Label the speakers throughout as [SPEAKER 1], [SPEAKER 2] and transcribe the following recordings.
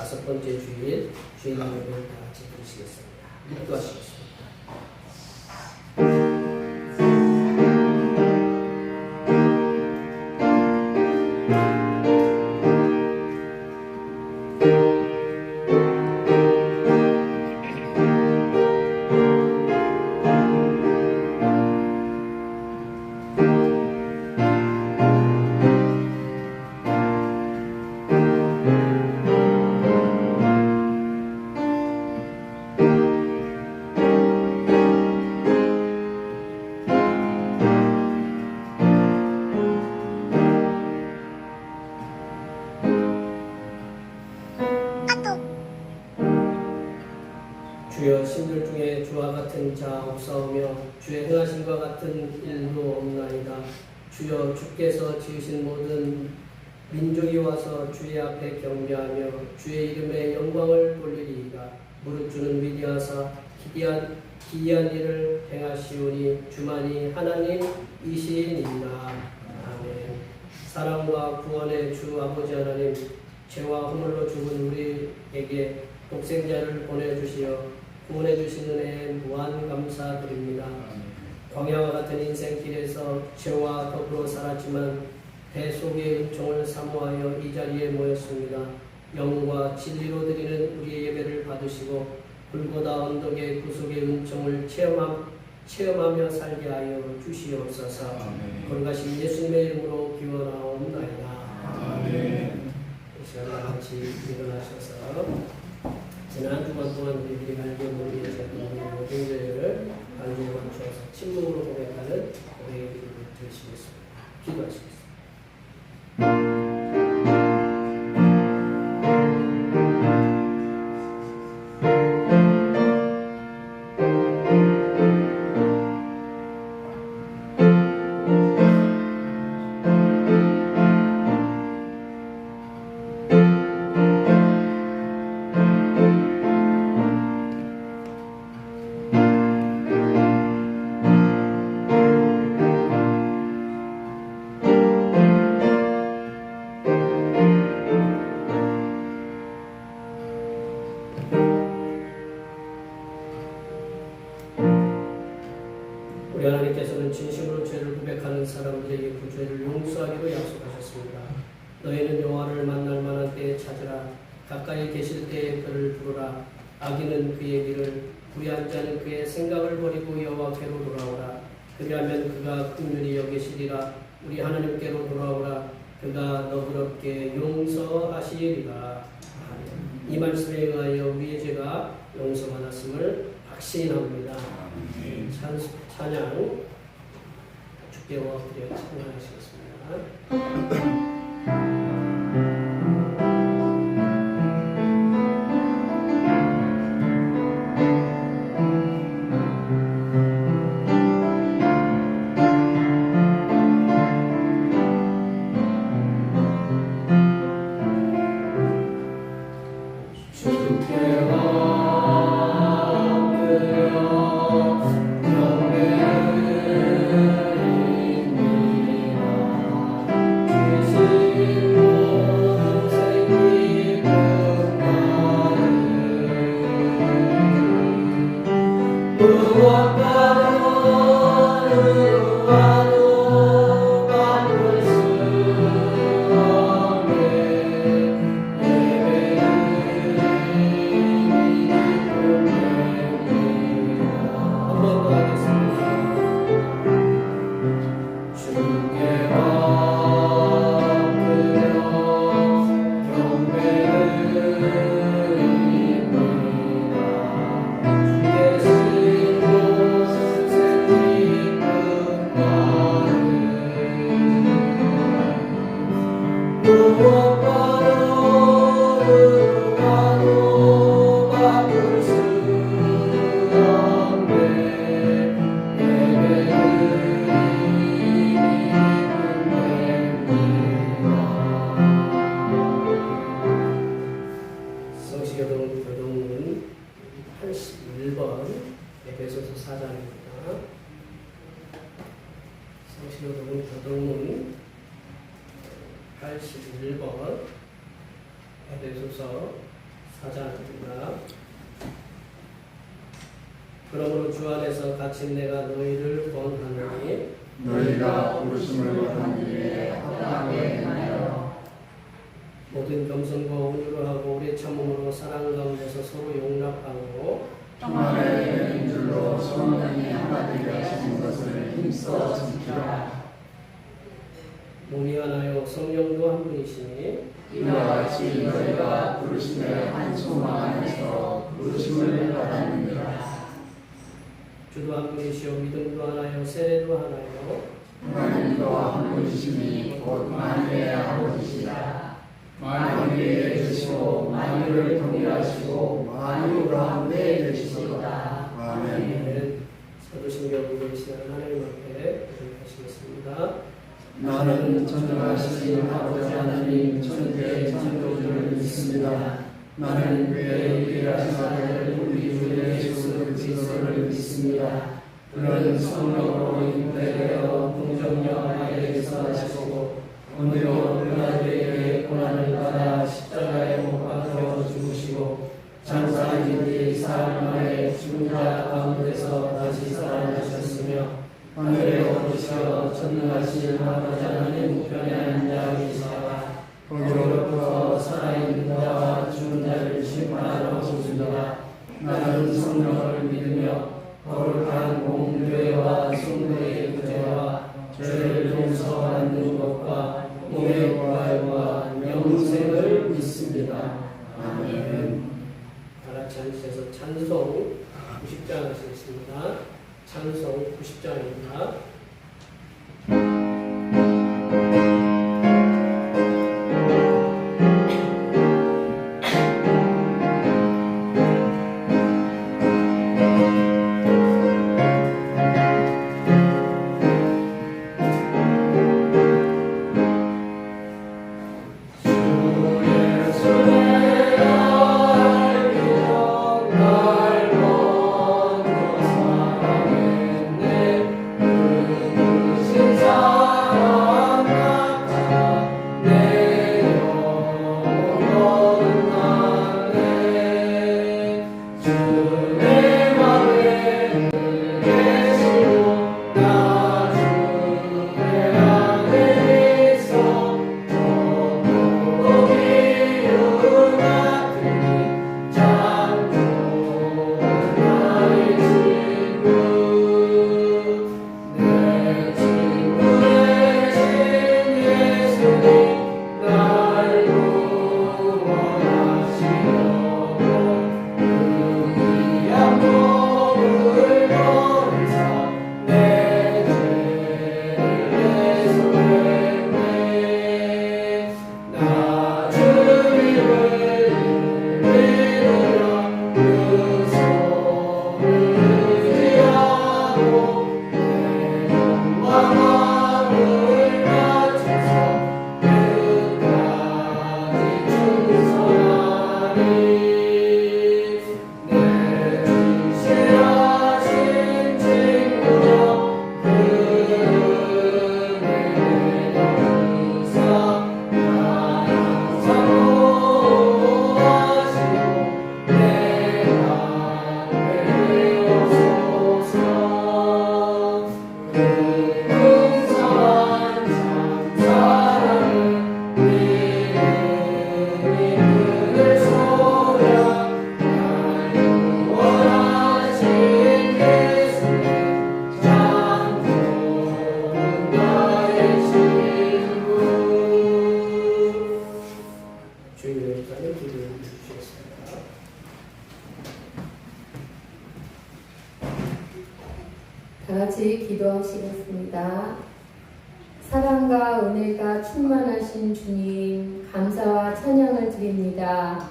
[SPEAKER 1] 5번째 주일 주일 예배를 다 같이 드리시겠습니다. 기도하시겠습니다. 주여 신들 중에 주와 같은 자 없사오며 주의 행하심과 같은 일도 없나이다. 주여 주께서 지으신 모든 민족이 와서 주의 앞에 경배하며 주의 이름에 영광을 돌리리이다. 무릇 주는 위대하사 기이한 일을 행하시오니 주만이 하나님이시니이다. 아멘. 사랑과 구원의 주 아버지 하나님, 죄와 허물로 죽은 우리에게 독생자를 보내주시어 구원해 주신 은혜에 무한 감사드립니다. 광야와 같은 인생길에서 죄와 더불어 살았지만 배 속의 은총을 사모하여 이 자리에 모였습니다. 영과 진리로 드리는 우리의 예배를 받으시고 불보다 언덕의 구속의 은총을 체험하며 살게 하여 주시옵소서. 거룩하신 예수님의 이름으로 기원하옵나이다. 아멘. 이 시간에 같이 일어나셔서 지난 주간 동안 우리들이 알게 모르게 했던 모든 죄를 간절히 감추어서 침묵으로 고백하는 고백의 기도를 드리시겠습니다. 기도하시겠습니다. 우리 하나님께서는 진심으로 죄를 고백하는 사람들에게 그 죄를 용서하기로 약속하셨습니다. 너희는 여호와를 만날 만한 때에 찾으라. 가까이 계실 때에 그를 부르라. 악인은 그의 길을, 불의한 자는 그의 생각을 버리고 여호와께로 돌아오라. 그리하면 그가 긍휼히 여기시리라. 우리 하나님께로 돌아오라. 그가 너그럽게 용서하시리라. 이 말씀에 의하여 우리의 죄가 용서받았음을 확신합니다. 찬양 주께 엎드려 찬양하시겠습니다. 교동문 81번 에베소서 4장입니다. 성시교동문 교동문 81번 에베소서 4장입니다. 그러므로 주 안에서 갇힌 내가 너희를 권하노니
[SPEAKER 2] 너희가 부르심을 받은 일에 합당하게 행하여
[SPEAKER 1] 모든 겸손과 온유로 하고 오래 참음으로 사랑 가운데서 서로 용납하고
[SPEAKER 2] 평안을 이루는 줄로 성령이 하나 되게 하시는 것을 힘써 지키라.
[SPEAKER 1] 몸이 하나요 성령도 한 분이시니
[SPEAKER 2] 이와 같이 너희가 부르심의 한 소망 안에서 부르심을 받았느니라.
[SPEAKER 1] 주도 한 분이시요 믿음도 하나요 세례도 하나요
[SPEAKER 2] 하나님도 한 분이시니 곧 만유의 아버지시라. 만유에 계시고 만유를 통일하시고 만유 가운데 계시도다. 아멘.
[SPEAKER 1] 사도신경을 계시는 하나님 앞에 고백하시겠습니다.
[SPEAKER 2] 나는 전능하신 아버지 하나님 천지의 창조주를 믿습니다. 나는 그의 유일하신 아들 우리 주 예수 그리스도를 믿습니다. 그는 성령으로 인도되어 동정녀 마리아에게서 나시고 본디오 빌라도에게 고난을 받아 십자가에 못 박혀 죽으시고 장사하신 뒤 사흘 만에 죽은 자 가운데서 다시 살아나셨으며 하늘에 오르시어 전능하신 아버지 하나님 우편에 앉아 계시다가 거기로부터 살아있는 자와 죽은 자를 심판하러 오십니다. 나는 성령을 믿으며 거룩한 공교회와 성도의 구제와 죄를 용서받는 것과 몸의 부활과 영생을 믿습니다. 아멘.
[SPEAKER 1] 다 같이 앉으셔서 찬송 90장 하시겠습니다. 찬송 90장입니다.
[SPEAKER 3] 다 같이 기도하시겠습니다. 사랑과 은혜가 충만하신 주님, 감사와 찬양을 드립니다.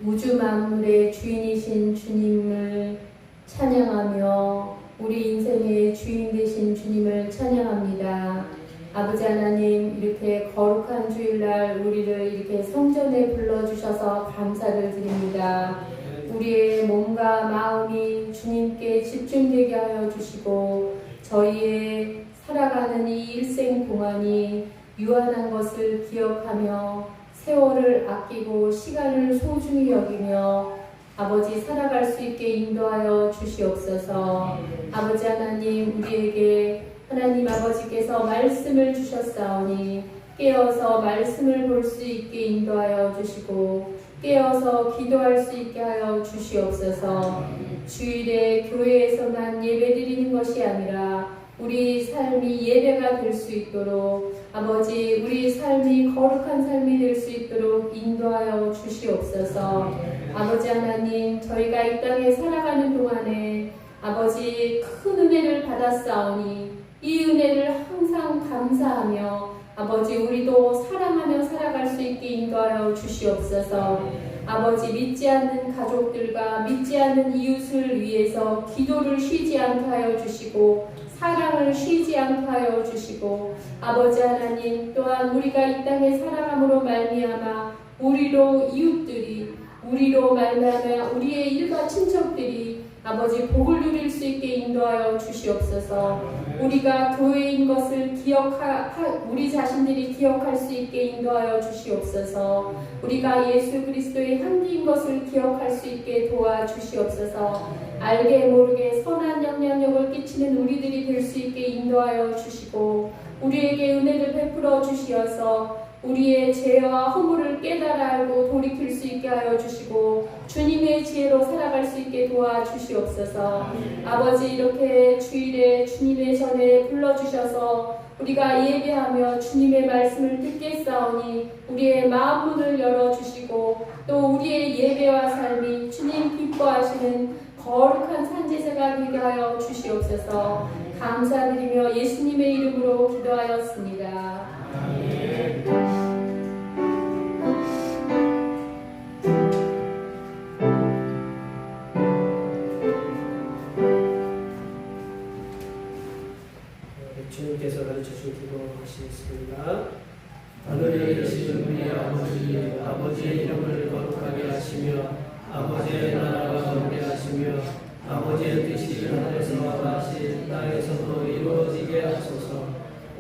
[SPEAKER 3] 우주 만물의 주인이신 주님을 찬양하며 우리 인생의 주인 되신 주님을 찬양합니다. 아버지 하나님, 이렇게 거룩한 주일날 우리를 이렇게 성전에 불러주셔서 감사를 드립니다. 우리의 몸과 마음이 주님께 집중되게 하여 주시고 저희의 살아가는 이 일생 동안이 유한한 것을 기억하며 세월을 아끼고 시간을 소중히 여기며 아버지 살아갈 수 있게 인도하여 주시옵소서. 아버지 하나님, 우리에게 하나님 아버지께서 말씀을 주셨사오니 깨어서 말씀을 볼 수 있게 인도하여 주시고 깨어서 기도할 수 있게 하여 주시옵소서. 주일에 교회에서만 예배드리는 것이 아니라 우리 삶이 예배가 될 수 있도록 아버지 우리 삶이 거룩한 삶이 될 수 있도록 인도하여 주시옵소서. 아버지 하나님, 저희가 이 땅에 살아가는 동안에 아버지 큰 은혜를 받았사오니 이 은혜를 항상 감사하며 아버지 우리도 사랑하며 살아갈 수 있게 인도하여 주시옵소서. 아버지 믿지 않는 가족들과 믿지 않는 이웃을 위해서 기도를 쉬지 않게 하여 주시고 사랑을 쉬지 않게 하여 주시고 아버지 하나님 또한 우리가 이 땅에 살아감으로 말미암아 우리로 이웃들이 우리로 말미암아 우리의 일가 친척들이 아버지 복을 누릴 수 있게 인도하여 주시옵소서. 우리가 교회인 것을 우리 자신들이 기억할 수 있게 인도하여 주시옵소서. 우리가 예수 그리스도의 향기인 것을 기억할 수 있게 도와주시옵소서. 알게 모르게 선한 영향력을 끼치는 우리들이 될 수 있게 인도하여 주시고 우리에게 은혜를 베풀어 주시어서 우리의 죄와 허물을 깨달아 알고 돌이킬 수 있게 하여 주시고 주님의 지혜로 살아갈 수 있게 도와주시옵소서. 아버지 이렇게 주일에 주님의 전에 불러주셔서 우리가 예배하며 주님의 말씀을 듣겠사오니 우리의 마음 문을 열어주시고 또 우리의 예배와 삶이 주님 기뻐하시는 거룩한 산제사가 되게 하여 주시옵소서. 감사드리며 예수님의 이름으로 기도하였습니다. 아멘.
[SPEAKER 1] 주님께서 가르쳐주신 기도하시겠습니다. 하늘에 계신 우리 아버지의 이름을 거룩하게 하시며 아버지의 나라가 오게 하시며 아버지의 뜻이 하늘에서 같이 땅에서도 이루어지게 하소서.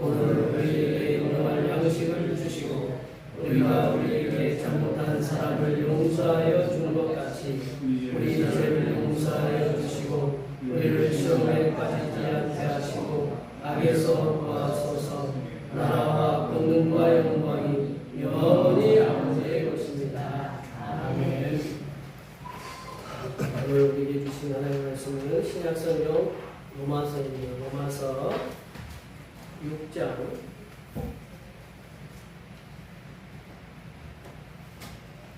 [SPEAKER 1] 오늘 우리에게 일용할 양식을 주시고 우리가 우리에게 잘못한 사람을 용서하여 준 것 같이 우리 죄를 용서하여 주시고 우리를 시험에 빠지지 않게 하시고 악에서 구하소서. 나라와 권능과 영광이 영원히 아버지의 것입니다. 아멘. 오늘 우리에게 주신 하나님의 말씀은 신약성경 로마서입니다. 로마서 6장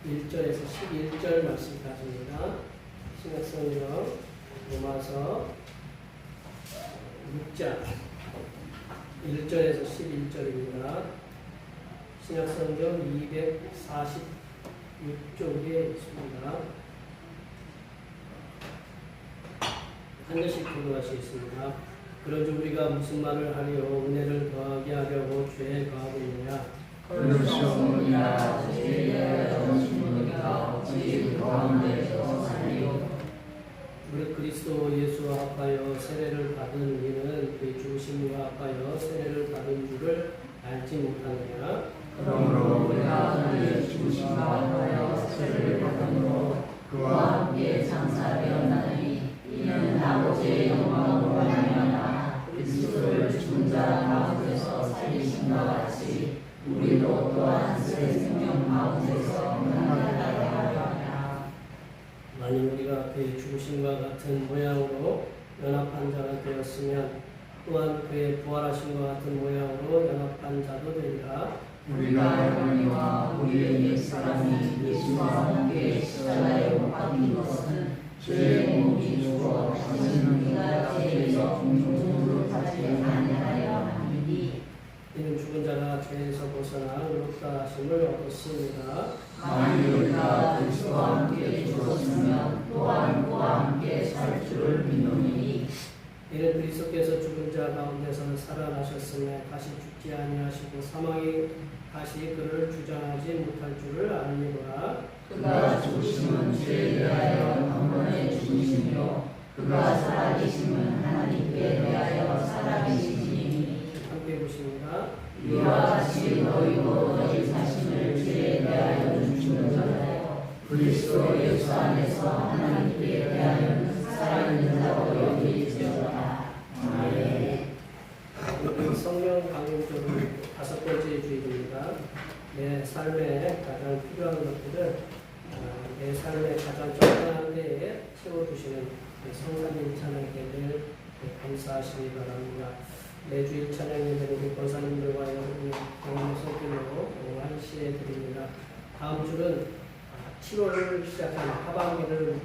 [SPEAKER 1] 1절에서 11절 말씀까지입니다. 신약성경 로마서 6장 1절에서 11절입니다. 신약성경 246쪽에 있습니다. 한 절씩 교도하시겠습니다. 그런즉 우리가 무슨 말을 하려 은혜를 더하게 하려고 죄에 가하고 있느냐?
[SPEAKER 2] 그럴 수 없느니라. 죄에 대하여 죽으니까 어찌 그 가운데서 살리오.
[SPEAKER 1] 우리 그리스도 예수와 합하여 세례를 받은 우리는 그의 죽으심과 합하여 세례를 받은 줄을 알지 못하느냐?
[SPEAKER 2] 그러므로 우리가 그의 죽으심과 합하여 세례를 받음으로 그와 함께 장사되었나니 이는 아버지의 영광으로 말미암아 그리스도를 죽은 자 가운데서 살리심과 같이 우리도 또한 새 생명 가운데서 변화되게 하려 하라.
[SPEAKER 1] 만일 우리가 그의 죽으심과 같은 모양으로 연합한 자가 되었으면 또한 그의 부활하심과 같은 모양으로 연합한 자도 되리라.
[SPEAKER 2] 우리가 하나님과 우리의 옛사람이 예수와 함께 십자가에 못 박힌 것은 죄의 몸이 죽어 다시는 우리가 죄에서 종종으로 받지 아니하려 함이니
[SPEAKER 1] 이는 죽은 자가 죄에서 벗어나 의롭다 하심을 얻었습니다.
[SPEAKER 2] 만일 우리가 그리스도와 함께 죽었으면 또한 그와 함께 살 줄을 믿노니
[SPEAKER 1] 이는 그리스도께서 죽은 자 가운데서 살아나셨으며 다시 죽지 아니하시고 사망이 다시 그를 주장하지 못할 줄을 아니노라.
[SPEAKER 2] 그가 죽으심은 죄에 대하여 한 번에 죽으시며 그가 살아계심은 하나님께 대하여 살아계시니
[SPEAKER 1] 함께 보십니다.
[SPEAKER 2] 이와 같이 너희도 너희 자신을 죄에 대하여 그리스도 예수 안에서 하나님께 대하여는 살아있는 자로 여기지어다. 아멘.
[SPEAKER 1] 오늘 성령 강림절은 5번째 주일입니다. 내 삶에 가장 필요한 것들을 내 삶에 가장 적당한 데에 채워주시는 성삼위 찬양회를 감사하시기 바랍니다. 매주일 찬양회는 우리 권사님들과 여러분이 경험의 손길로 1시에 드립니다. 다음 주는 7월을 시작한 하반기를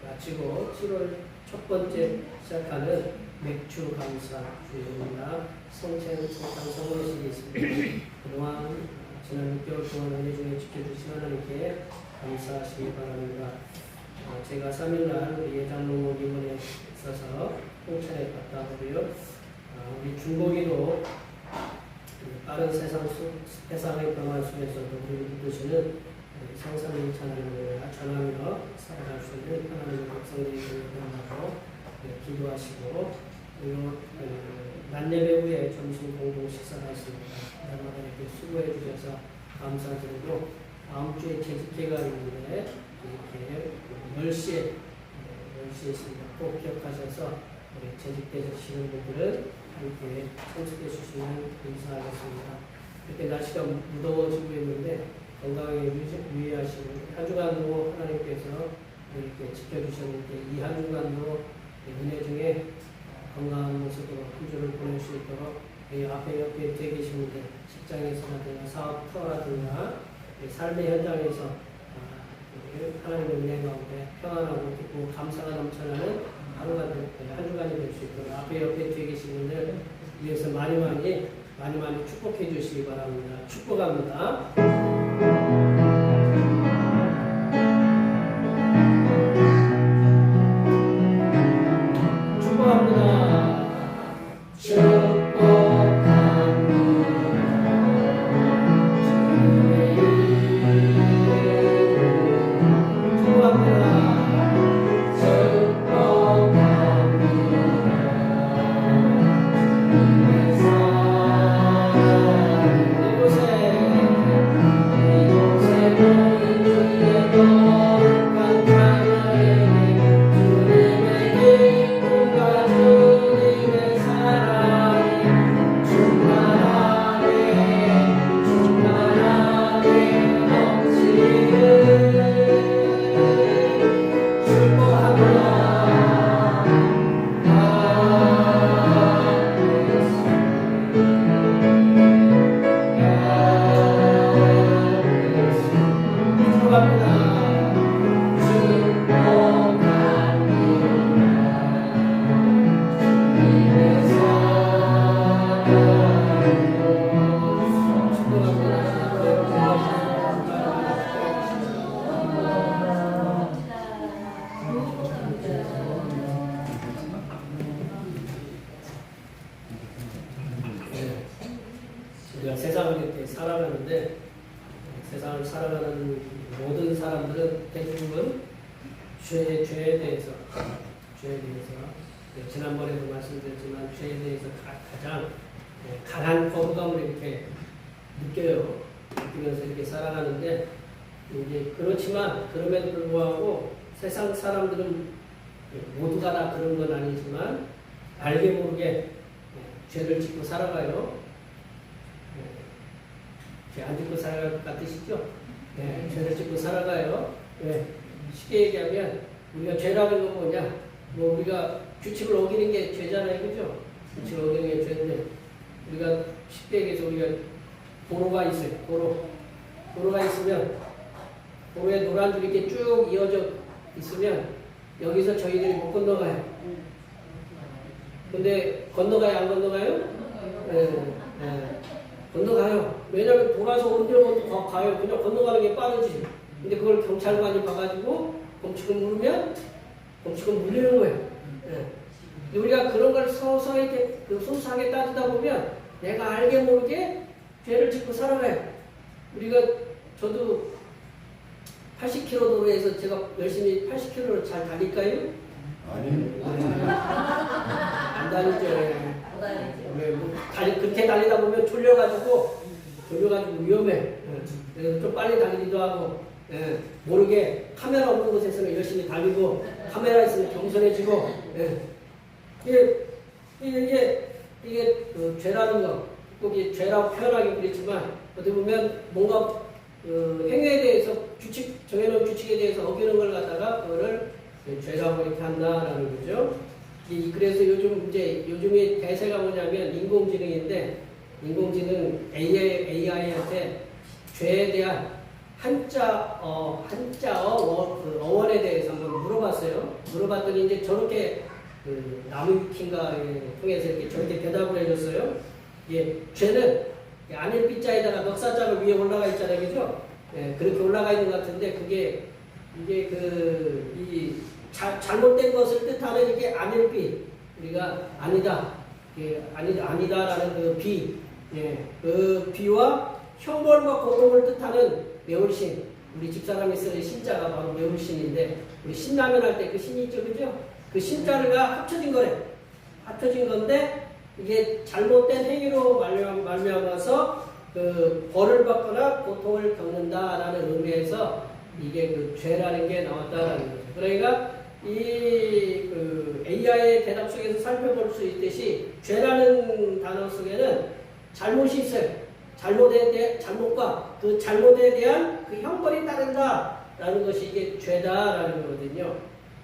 [SPEAKER 1] 마치고 7월 첫 번째 시작하는 맥주 감사 주일입니다. 성찬 성례식이 있습니다. 그동안 지난 6개월 동안 은혜 중에 지켜주신 하나님께 감사하시기 바랍니다. 제가 3일날 우리 예장농원 임원에 있어서 홍천에 갔다 오고요. 우리 중고기로 빠른 세상의 변화 속에서도 우리를 이끄시는 성삼위 찬양을 전하며 살아갈 수 있는 하나님의 백성들이 되어달라고 기도하시고, 그리고 낮 예배 후에 점심 공동 식사를 했습니다. 날마다 이렇게 수고해 주셔서 감사드리고, 다음 주에 재직회가 있는데 이렇게 10시에 있습니다. 꼭 기억하셔서 우리 재직되시는 분들은 함께 참석해 주시면 감사하겠습니다. 이렇게 날씨가 무더워지고 있는데 건강하게 유의하시고, 한 주간도 하나님께서 이렇게 지켜주셨는데 이 한 주간도 은혜 중에 건강한 모습으로 한 주를 보낼 수 있도록 앞에 옆에 계신 분들, 직장에서라든가 사업 투어라든가 삶의 현장에서 하나님의 은혜 가운데 평안하고 기쁘고 감사가 넘쳐나는 하루가 한 주간이 될 수 있도록 앞에 옆에 계신 분들 위해서 많이 축복해 주시기 바랍니다. 축복합니다. 우리가 세상을 이렇게 살아가는데 세상을 살아가는 모든 사람들은 대부분 죄에 대해서 지난번에도 말씀드렸지만 죄에 대해서 가장 강한 거부감을 이렇게 느끼면서 이렇게 살아가는데, 이제 그렇지만 그럼에도 불구하고 세상 사람들은 모두가 다 그런 건 아니지만 알게 모르게 죄를 짓고 살아가요. 죄 안 짓고 살아갈 것 같으시죠? 죄를 짓고 살아가요. 쉽게 얘기하면 우리가 죄라는 건 뭐냐? 우리가 규칙을 어기는 게 죄잖아요, 그죠? 규칙을 어기는 게 죄인데, 우리가 쉽게 얘기해서 우리가 도로가 있어요. 도로가 있으면 도로에 노란 줄이 이렇게 쭉 이어져 있으면 여기서 저희들이 못 건너가요. 근데 건너가요, 안 건너가요? 건너가요. 왜냐면 돌아서 어디로 가요. 그냥 건너가는 게 빠르지. 근데 그걸 경찰관이 봐가지고 범칙을 물으면 범칙을 물리는 거예요. 우리가 그런 걸 서서히 소소하게 따지다 보면 내가 알게 모르게 죄를 짓고 살아가요. 저도 80km 도로에서 제가 열심히 80km를 잘 달릴까요?
[SPEAKER 2] 아니요.
[SPEAKER 1] 안 다니죠. 그렇게 달리다 보면 졸려가지고 위험해. 그래서 좀 빨리 달리기도 하고, 예, 모르게 카메라 없는 곳에서는 열심히 달리고 카메라 있으면 겸손해지고 예. 이게 그 죄라는 거 꼭 죄라고 표현하기 그렇지만 어떻게 보면 뭔가 행위에 대해서 정해놓은 규칙에 대해서 어기는 걸 갖다가 그거를 죄라고 이렇게 한다라는 거죠. 그래서 요즘의 대세가 뭐냐면 인공지능인데 인공지능 AI한테 죄에 대한 한자어 어원에 대해서 한번 물어봤어요. 물어봤더니 이제 저렇게 나무위키인가에 통해서 이렇게 저렇게 대답을 해줬어요. 예, 죄는 안일비자에다가 넉사자가 위에 올라가 있잖아요, 그죠? 예, 그렇게 올라가 있는 것 같은데 이게 잘못된 것을 뜻하는 이게 안일비 우리가 아니다, 아니다라는 그 비, 예, 그 비와 형벌과 고통을 뜻하는 매울신, 우리 집사람이 쓰는 신자가 바로 매울신인데 우리 신라면 할 때 그 신이 있죠, 그죠? 그 신자가 합쳐진 거래. 합쳐진 건데 이게 잘못된 행위로 말미암아서 그 벌을 받거나 고통을 겪는다라는 의미에서 이게 그 죄라는 게 나왔다라는 거죠. 그러니까 그 AI의 대답 속에서 살펴볼 수 있듯이 죄라는 단어 속에는 잘못이 있어요. 잘못과 그 잘못에 대한 그 형벌이 따른다라는 것이 이게 죄다라는 거거든요.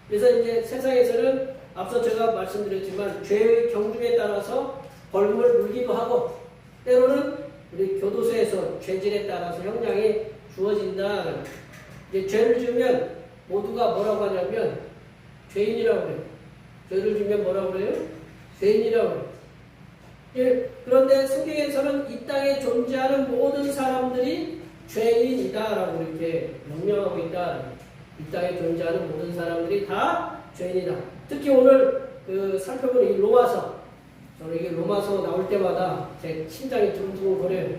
[SPEAKER 1] 그래서 이제 세상에서는 앞서 제가 말씀드렸지만 죄의 경중에 따라서 벌금을 물기도 하고 때로는 우리 교도소에서 죄질에 따라서 형량이 주어진다. 이제 죄를 지으면 모두가 뭐라고 하냐면 죄인이라고 그래요. 죄를 지으면 뭐라고 그래요? 죄인이라고 그래요. 예, 그런데 성경에서는 이 땅에 존재하는 모든 사람들이 죄인이다라고 이렇게 명명하고 있다. 이 땅에 존재하는 모든 사람들이 다 죄인이다. 특히 오늘 살펴보는 이 로마서, 저는 이게 로마서 나올 때마다 제 심장이 두근두근거려요.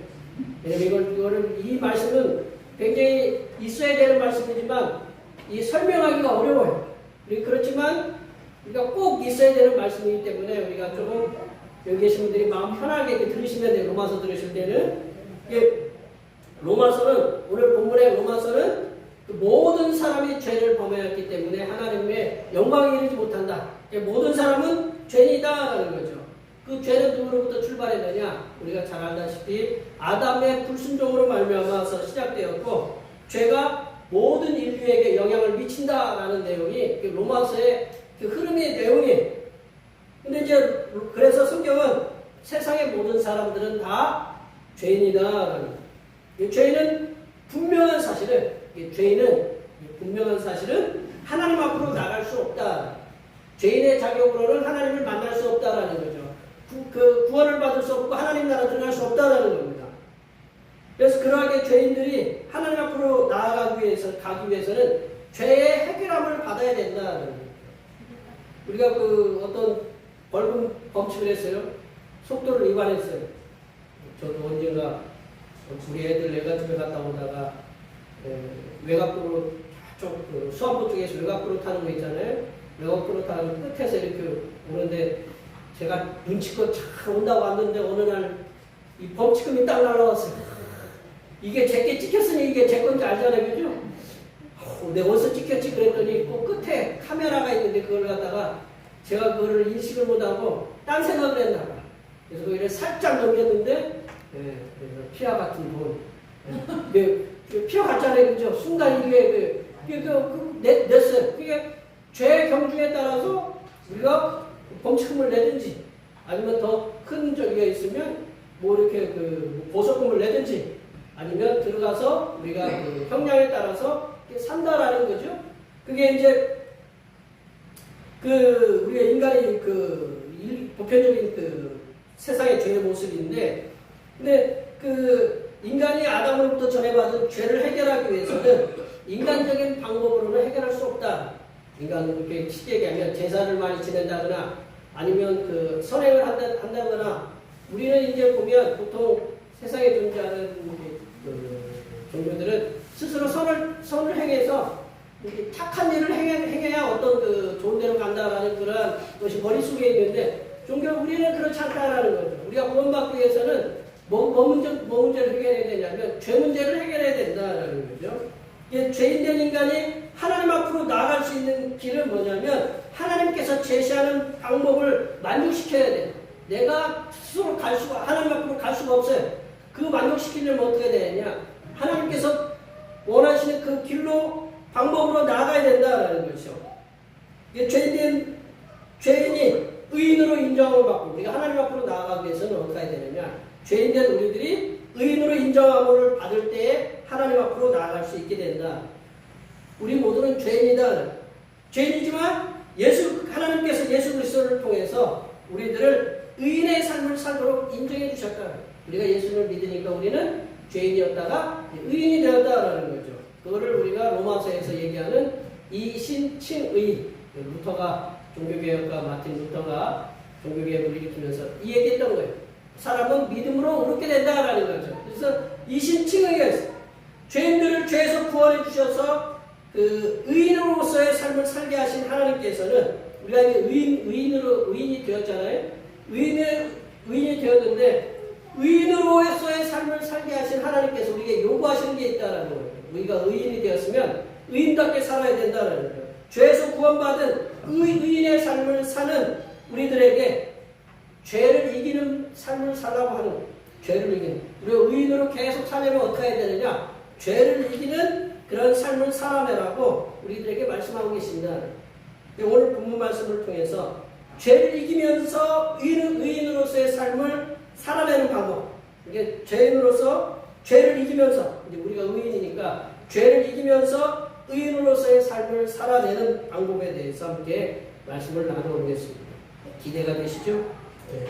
[SPEAKER 1] 왜냐면 이 말씀은 굉장히 있어야 되는 말씀이지만 이 설명하기가 어려워요. 그렇지만 우리가 꼭 있어야 되는 말씀이기 때문에 우리가 조금 여기 계신 분들이 마음 편하게 이렇게 들으시면 돼요. 로마서 들으실 때는. 로마서는 오늘 본문의 로마서는 모든 사람이 죄를 범하였기 때문에 하나님의 영광에 이르지 못한다. 모든 사람은 죄인이다라는 거죠. 그 죄는 누구로부터 출발했느냐? 우리가 잘 알다시피 아담의 불순종으로 말미암아서 시작되었고 죄가 모든 인류에게 영향을 미친다라는 내용이 로마서의 그 흐름의 내용이에요. 근데 이제 그래서 성경은 세상의 모든 사람들은 다 죄인이다라는 거예요. 죄인은 분명한 사실은 하나님 앞으로 나갈 수 없다. 죄인의 자격으로는 하나님을 만날 수 없다라는 거죠. 그 구원을 받을 수 없고 하나님 나라 들어갈 수 없다라는 겁니다. 그래서 그러하게 죄인들이 하나님 앞으로 나아가기 위해서는 죄의 해결함을 받아야 된다는 거예요. 우리가 어떤 벌금 범칙을 했어요. 속도를 위반했어요. 저도 언젠가 우리 애들 외갓집에 갔다 오다가 외곽도로 쪽 수안보 쪽에서 외곽도로 타는 거 있잖아요. 외곽도로 타는 끝에서 이렇게 오는데 제가 눈치껏 잘 온다고 왔는데 어느 날 이 범칙금이 딱 날라왔어요. 이게 제게 찍혔으니 이게 제 건지 알잖아요, 그죠? 내가 어디서 찍혔지 그랬더니 그 끝에 카메라가 있는데 그걸 갖다가 제가 그거를 인식을 못하고 딴 생각을 했나 봐. 그래서 그걸 살짝 넘겼는데 그래서 피와 같은 돈. 피와 같잖아요, 그죠? 순간 이게 냈어요. 그게 죄 경중에 따라서 우리가 범칙금을 내든지 아니면 더 큰 저기가 있으면 뭐 이렇게 보석금을 내든지 아니면 들어가서 우리가 형량에 따라서 산다라는 거죠. 그게 이제 우리가 인간의 보편적인 세상의 죄의 모습인데, 근데 인간이 아담으로부터 전해받은 죄를 해결하기 위해서는 인간적인 방법으로는 해결할 수 없다. 인간은 이렇게 쉽게 얘기하면 제사를 많이 지낸다거나 아니면 선행을 한다거나 우리는 이제 보면 보통 세상에 존재하는 종교들은 스스로 선을 행해서 이렇게 착한 일을 행해야 어떤 좋은 데로 간다라는 그런 것이 머릿속에 있는데 우리는 그렇지 않다라는 거죠. 우리가 구원받기 위해서는 뭐 문제를 해결해야 되냐면 죄 문제를 해결해야 된다라는 거죠. 죄인된 인간이 하나님 앞으로 나아갈 수 있는 길은 뭐냐면 하나님께서 제시하는 방법을 만족시켜야 돼. 내가 스스로 하나님 앞으로 갈 수가 없어요. 그 만족시키려면 어떻게 되느냐? 하나님께서 원하시는 그 길로 방법으로 나아가야 된다는 것이죠. 죄인이 의인으로 인정을 받고 우리가 하나님 앞으로 나아가기 위해서는 어떻게 해야 되느냐? 죄인된 우리들이 의인으로 인정함을 받을 때에 하나님 앞으로 나아갈 수 있게 된다. 우리 모두는 죄인이다. 죄인이지만 하나님께서 예수 그리스도를 통해서 우리들을 의인의 삶을 살도록 인정해 주셨다. 우리가 예수를 믿으니까 우리는 죄인이었다가 의인이 되었다라는 거죠. 그거를 우리가 로마서에서 얘기하는 이신칭의, 루터가 종교개혁가 마틴 루터가 종교개혁을 일으키면서 이 얘기했던 거예요. 사람은 믿음으로 옳게 된다라는 거죠. 그래서 이신칭의가 있어요. 죄인들을 죄에서 구원해 주셔서 그 의인으로서의 삶을 살게 하신 하나님께서는 우리가 이제 의인이 되었잖아요. 의인이 되었는데 의인으로서의 삶을 살게 하신 하나님께서 우리에게 요구하시는 게 있다라는 거예요. 우리가 의인이 되었으면 의인답게 살아야 된다는 거예요. 죄에서 구원받은 의인의 삶을 사는 우리들에게 죄를 이기는 삶을 살라고 하는 거예요. 죄를 이기는. 우리가 의인으로 계속 살려면 어떻게 해야 되느냐? 죄를 이기는 그런 삶을 살아내라고 우리들에게 말씀하고 계십니다. 오늘 본문 말씀을 통해서 죄를 이기면서 의인으로서의 삶을 살아내는 방법. 이게 죄인으로서 죄를 이기면서 이제 우리가 의인이니까 죄를 이기면서 의인으로서의 삶을 살아내는 방법에 대해서 함께 말씀을 나눠보겠습니다. 기대가 되시죠? 네.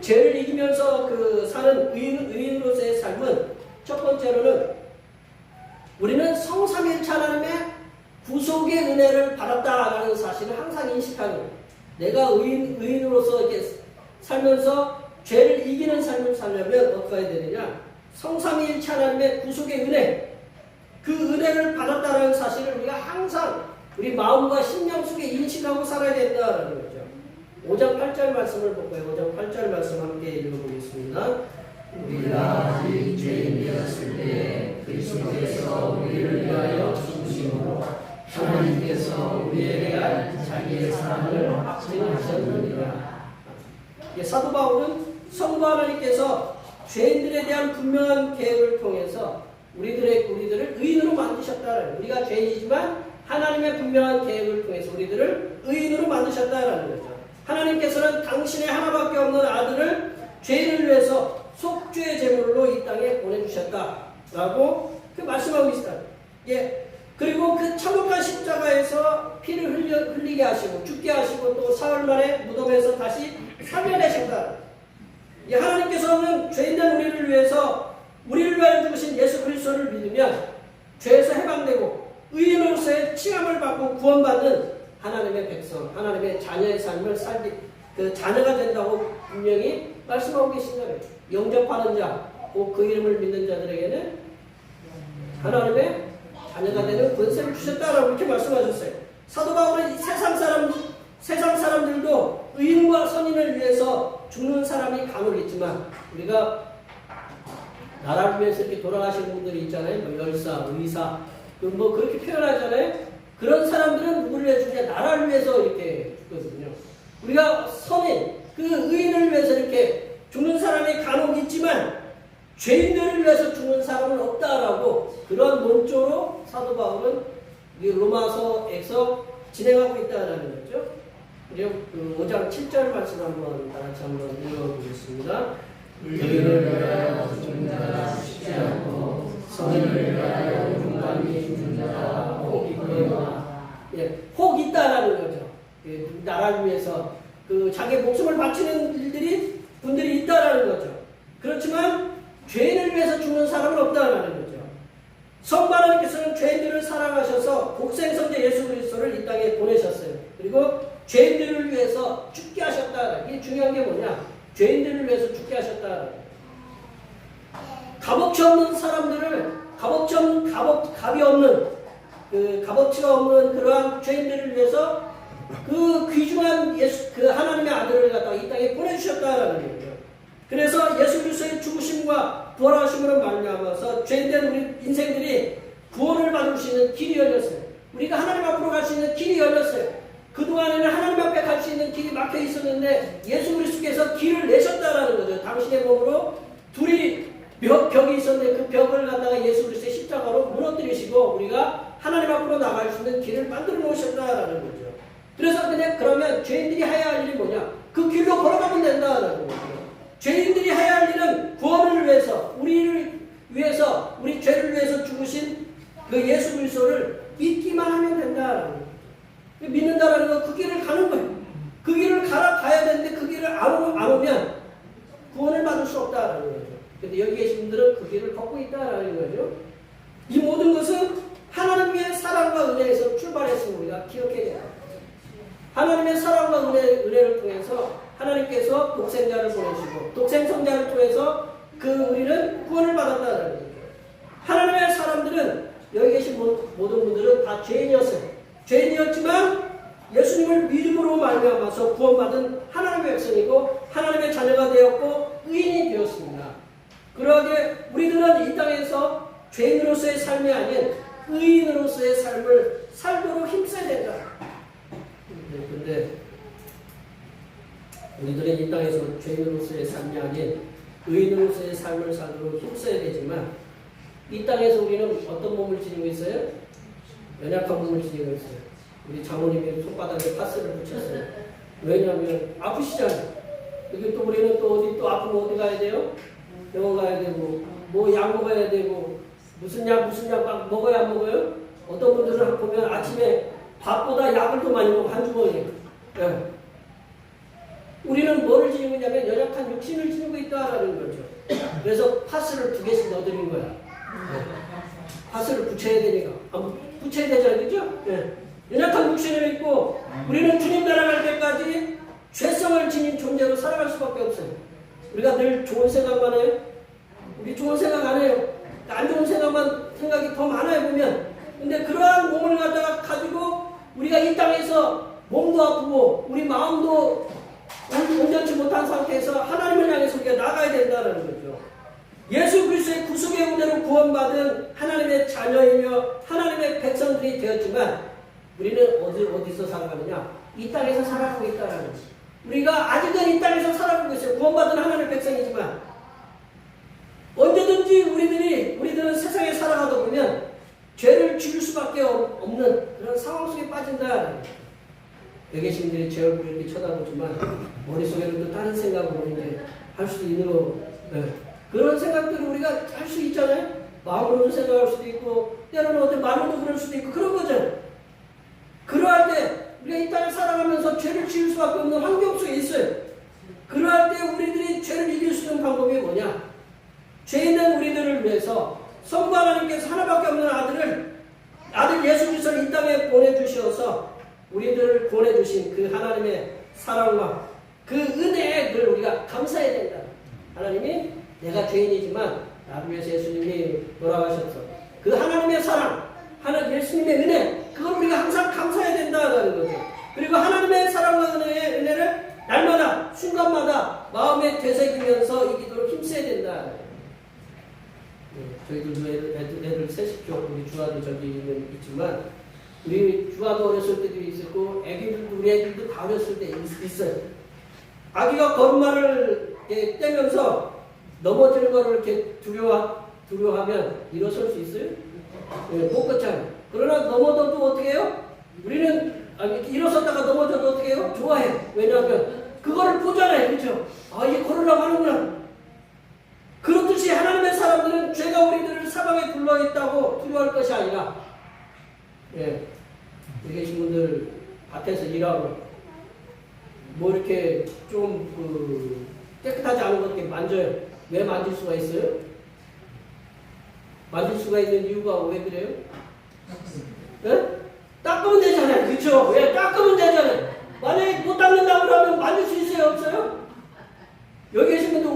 [SPEAKER 1] 죄를 이기면서 사는 의인으로서의 삶은 첫 번째로는 우리는 성삼일체 하나님의 구속의 은혜를 받았다라는 사실을 항상 인식하는 거예요. 내가 의인으로서 이렇게 살면서 죄를 이기는 삶을 살려면 어떻게 해야 되느냐? 성삼위일체 하나님의 구속의 은혜, 그 은혜를 받았다는 사실을 우리가 항상 우리 마음과 심령 속에 인식하고 살아야 된다는 거죠. 5장 8절 말씀을 볼까요? 5장 8절 말씀 함께 읽어보겠습니다.
[SPEAKER 2] 우리가 아직 죄인이었을 때 그리스도께서 우리를 위하여 죽으심으로 하나님께서 우리에 대한 자기의 사랑을 확증하셨느니라.
[SPEAKER 1] 사도 바울은 성부 하나님께서 죄인들에 대한 분명한 계획을 통해서 우리들을 의인으로 만드셨다는, 우리가 죄인이지만 하나님의 분명한 계획을 통해서 우리들을 의인으로 만드셨다는 거죠. 하나님께서는 당신의 하나밖에 없는 아들을 죄인을 위해서 속죄의 제물로 이 땅에 보내주셨다라고 말씀하고 계시다. 그리고 그 참혹한 십자가에서 피를 흘리게 하시고 죽게 하시고 또 사흘 만에 무덤에서 다시 살려내셨다. 하나님께서는 죄인된 우리를 위해서 우리를 위하여 죽으신 예수 그리스도를 믿으면 죄에서 해방되고 의인으로서의 칭함을 받고 구원받는 하나님의 백성, 하나님의 자녀의 삶을 살기, 자녀가 된다고 분명히 말씀하고 계신다. 영접하는 자, 꼭 그 이름을 믿는 자들에게는 하나님의 자녀가 되는 권세를 주셨다라고 이렇게 말씀하셨어요. 사도 바울은 세상 사람들도 의인과 선인을 위해서 죽는 사람이 간혹 있지만 우리가 나라를 위해서 이렇게 돌아가시는 분들이 있잖아요. 열사, 의사, 그렇게 표현하잖아요. 그런 사람들은 누구를 위해 죽냐? 나라를 위해서 이렇게 죽거든요. 우리가 선인, 그 의인을 위해서 이렇게 죽는 사람이 간혹 있지만 죄인들을 위해서 죽는 사람은 없다라고 그런 논조로 사도 바울은 로마서에서 진행하고 있다는 거죠. 그리고 5장 7절 말씀 한번 다 같이 한번 읽어보겠습니다.
[SPEAKER 2] 의인을 위하여 죽는 자가 쉽지 않고 선인을 위하여 용감히 죽는 자가 혹 있거니와.
[SPEAKER 1] 혹 있다라는 거죠. 나라를 위해서 자기 목숨을 바치는 분들이 있다라는 거죠. 그렇지만 죄인을 위해서 죽는 사람은 없다라는 거죠. 성부 하나님께서는 죄인들을 사랑하셔서 독생성자 예수 그리스도를 이 땅에 보내셨어요. 그리고 죄인들을 위해서 죽게 하셨다. 이게 중요한 게 뭐냐? 죄인들을 위해서 죽게 하셨다. 값어치 없는 사람들을 값이 없는 값어치가 없는 그러한 죄인들을 위해서 귀중한 하나님의 아들을 갖다가 이 땅에 보내주셨다라는 거예요. 그래서 예수 그리스도의 죽으심과 부활하심으로 말미암아서 죄인된 우리 인생들이 구원을 받을 수 있는 길이 열렸어요. 우리가 하나님 앞으로 갈 수 있는 길이 열렸어요. 그동안에는 하나님 앞에 갈 수 있는 길이 막혀 있었는데 예수 그리스도께서 길을 내셨다라는 거죠. 당신의 몸으로 둘이 벽이 있었는데 그 벽을 갖다가 예수 그리스도의 십자가로 무너뜨리시고 우리가 하나님 앞으로 나갈 수 있는 길을 만들어 놓으셨다라는 거죠. 그래서 그러면 죄인들이 해야 할 일이 뭐냐? 그 길로 걸어가면 된다라는 거죠. 죄인들이 해야 할 일은 구원을 위해서, 우리를 위해서, 우리 죄를 위해서 죽으신 그 예수 그리스도를 믿기만 하면 된다라는 거예요. 믿는다라는 건 그 길을 가는 거예요. 그 길을 가야 되는데 그 길을 안 오면 구원을 받을 수 없다라는 거죠. 근데 여기 계신 분들은 그 길을 걷고 있다라는 거죠. 이 모든 것은 하나님의 사랑과 은혜에서 출발했음을 우리가 기억해야 돼요. 하나님의 사랑과 은혜를 통해서 하나님께서 독생자를 보내시고 독생성자를 통해서 우리는 구원을 받았다는 거죠. 하나님의 사람들은 여기 계신 모든 분들은 다 죄인이었어요. 죄인이었지만 예수님을 믿음으로 말미암아서 구원받은 하나님의 백성이고 하나님의 자녀가 되었고 의인이 되었습니다. 그러하게 우리들은 이 땅에서 죄인으로서의 삶이 아닌 의인으로서의 삶을 살도록 힘써야 된다. 그런데 우리들은 이 땅에서 죄인으로서의 삶이 아닌 의인으로서의 삶을 살도록 힘써야 되지만 이 땅에서 우리는 어떤 몸을 지니고 있어요? 연약한 몸을 지니고 있어요. 우리 장모님이 손바닥에 파스를 붙였어요. 왜냐하면 아프시잖아요. 여기 또 우리는 또 어디 또 아프면 어디 가야 돼요? 병원 가야 되고 뭐 약 먹어야 되고 무슨 약 막 먹어야 안 먹어요? 어떤 분들은 보면 아침에 밥보다 약을 더 많이 먹고 한 주머니에. 네. 우리는 뭐를 지니고 있냐면 연약한 육신을 지니고 있다라는 거죠. 그래서 파스를 2개씩 넣어드린 거야. 네. 파스를 붙여야 되니까. 붙여야 되잖아요. 그죠? 네. 연약한 육신을 입고 우리는 주님 나라 갈 때까지 죄성을 지닌 존재로 살아갈 수밖에 없어요. 우리가 늘 좋은 생각만 해요. 우리 좋은 생각 안 해요. 안 좋은 생각이 더 많아요 보면. 근데 그러한 몸을 갖다가 가지고 우리가 이 땅에서 몸도 아프고 우리 마음도 온전치 못한 상태에서 하나님을 향해서 우리가 나가야 된다는 거죠. 예수 그리스도의 구속의 은혜로 구원받은 하나님의 자녀이며 하나님의 백성들이 되었지만 우리는 어디서 살아가느냐? 이 땅에서 살아가고 있다는 거죠. 우리가 아직은 이 땅에서 살아가고 있어요. 구원받은 하나님의 백성이지만 언제든지 우리들은 세상에 살아가다 보면 죄를 지을 수밖에 없는 그런 상황 속에 빠진다. 여기 계신 분들이 제 얼굴을 이렇게 쳐다보지만 머릿속에는 또 다른 생각으로 이제 할 수도 있는 거. 네. 그런 생각들을 우리가 할 수 있잖아요. 마음으로도 생각할 수도 있고 때로는 어떤 말로도 그럴 수도 있고 그런 거잖아요. 그러할 때 우리가 이 땅을 살아가면서 죄를 지을 수밖에 없는 환경 속에 있어요. 그러할 때 우리들이 죄를 이길 수 있는 방법이 뭐냐? 죄 있는 우리들을 위해서 성부 하나님께서 하나밖에 없는 아들 예수 그리스도를 이 땅에 보내주셔서 우리들을 보내주신 그 하나님의 사랑과 그 은혜에 늘 우리가 감사해야 된다. 하나님이 내가 죄인이지만 나를 위해서 예수님이 돌아가셨어. 그 하나님의 사랑, 예수님의 은혜, 그걸 우리가 항상 감사해야 된다는 거죠. 그리고 하나님의 사랑과 은혜를 날마다 순간마다 마음에 되새기면서 이기도록 힘써야 된다. 저희들도 애들 셋이죠. 우리 주아도 저기 있지만 우리 주아도 어렸을 때도 있었고 우리 애들도 다 어렸을 때 있어요. 아기가 걸음마를 떼면서 넘어지는 거를 이렇게 두려워하면 일어설 수 있어요? 못 걷잖아요. 그러나 넘어져도 어떻게 해요? 우리는 일어섰다가 넘어져도 어떻게 해요? 좋아해. 왜냐하면 그거를 보잖아요. 그렇죠? 얘 걸으라고 하는구나. 그렇듯이 하나님의 사람들은 죄가 우리들을 사방에 둘러있다고 두려워할 것이 아니라 여기 계신 분들 밭에서 일하고 뭐 이렇게 좀 깨끗하지 않은 것 이렇게 만져요. 왜 만질 수가 있어요? 만질 수가 있는 이유가 왜 그래요? 네? 닦으면 되잖아요. 그쵸? 왜? 닦으면 되잖아요. 만약에 못 닦는다고 그러면 만질 수 있어요? 없어요? 여기 계신 분들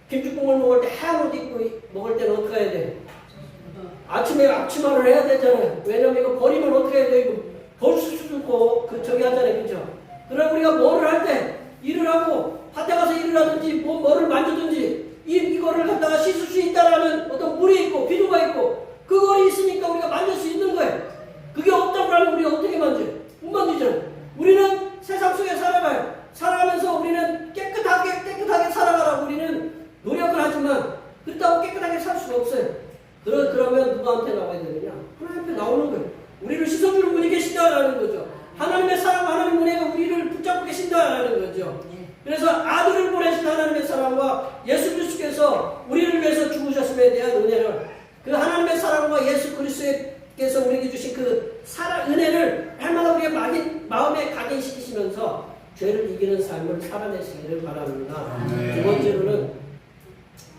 [SPEAKER 1] 김치국물 먹을 때 하얀 옷 입고 먹을 때는 어떻게 해야 돼? 아침에 앞치마를 해야 되잖아요. 왜냐면 이거 버리면 어떻게 해야 돼? 이거 벌쓸 수도 있고, 저기 하잖아요. 그죠? 그럼 우리가 뭐를 할 때, 일을 하고, 밭에 가서 일을 하든지, 뭐를 만지든지, 이거를 갖다가 씻을 수 있다라는 어떤 물이 있고, 비누가 있고, 그걸 나오는 거예요. 우리를 씻어주는 분이 계신다라는 거죠. 하나님의 사랑, 하나님 은혜가 우리를 붙잡고 계신다라는 거죠. 그래서 아들을 보내신 하나님의 사랑과 예수 그리스도께서 우리를 위해서 죽으셨음에 대한 은혜를, 그 하나님의 사랑과 예수 그리스도께서 우리에게 주신 그 사랑, 은혜를 얼마나 우리의 마음에 각인시키시면서 죄를 이기는 삶을 살아내시기를 바랍니다. 두 번째로는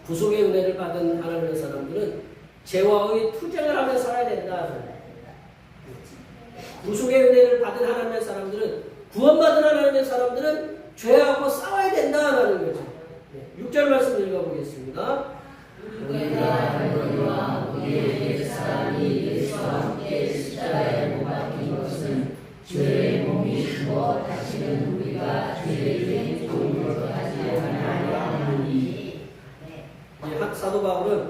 [SPEAKER 1] 구속의 은혜를 받은 하나님의 사람들은 죄와의 투쟁을 하며 살아야 된다. 구속의 은혜를 받은 하나님의 사람들은, 구원받은 하나님의 사람들은 죄하고 싸워야 된다라는 거죠. 6절 말씀 읽어보겠습니다.
[SPEAKER 2] 우리가 너희와 우리의 옛사람이 예수와 함께 십자가에 못 박힌 것은 죄의 몸이 죽어 다시는 우리가 죄의 종으로 하지 않으려 하나니.
[SPEAKER 1] 사도 바울은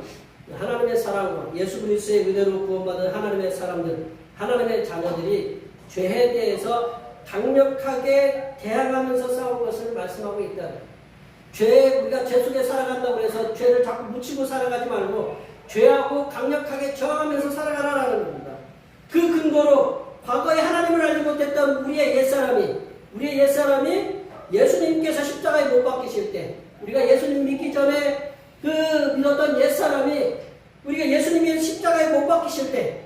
[SPEAKER 1] 하나님의 사랑과 예수 그리스도의 은혜로 구원받은 하나님의 사람들, 하나님의 자녀들이 죄에 대해서 강력하게 대항하면서 싸울 것을 말씀하고 있다. 우리가 죄 속에 살아간다고 해서 죄를 자꾸 묻히고 살아가지 말고 죄하고 강력하게 저항하면서 살아가라는 겁니다. 그 근거로 과거에 하나님을 알지 못했던 우리의 옛사람이 예수님께서 십자가에 못 박히실 때, 우리가 예수님 믿기 전에 믿었던 옛사람이 우리가 예수님이 십자가에 못 박히실 때,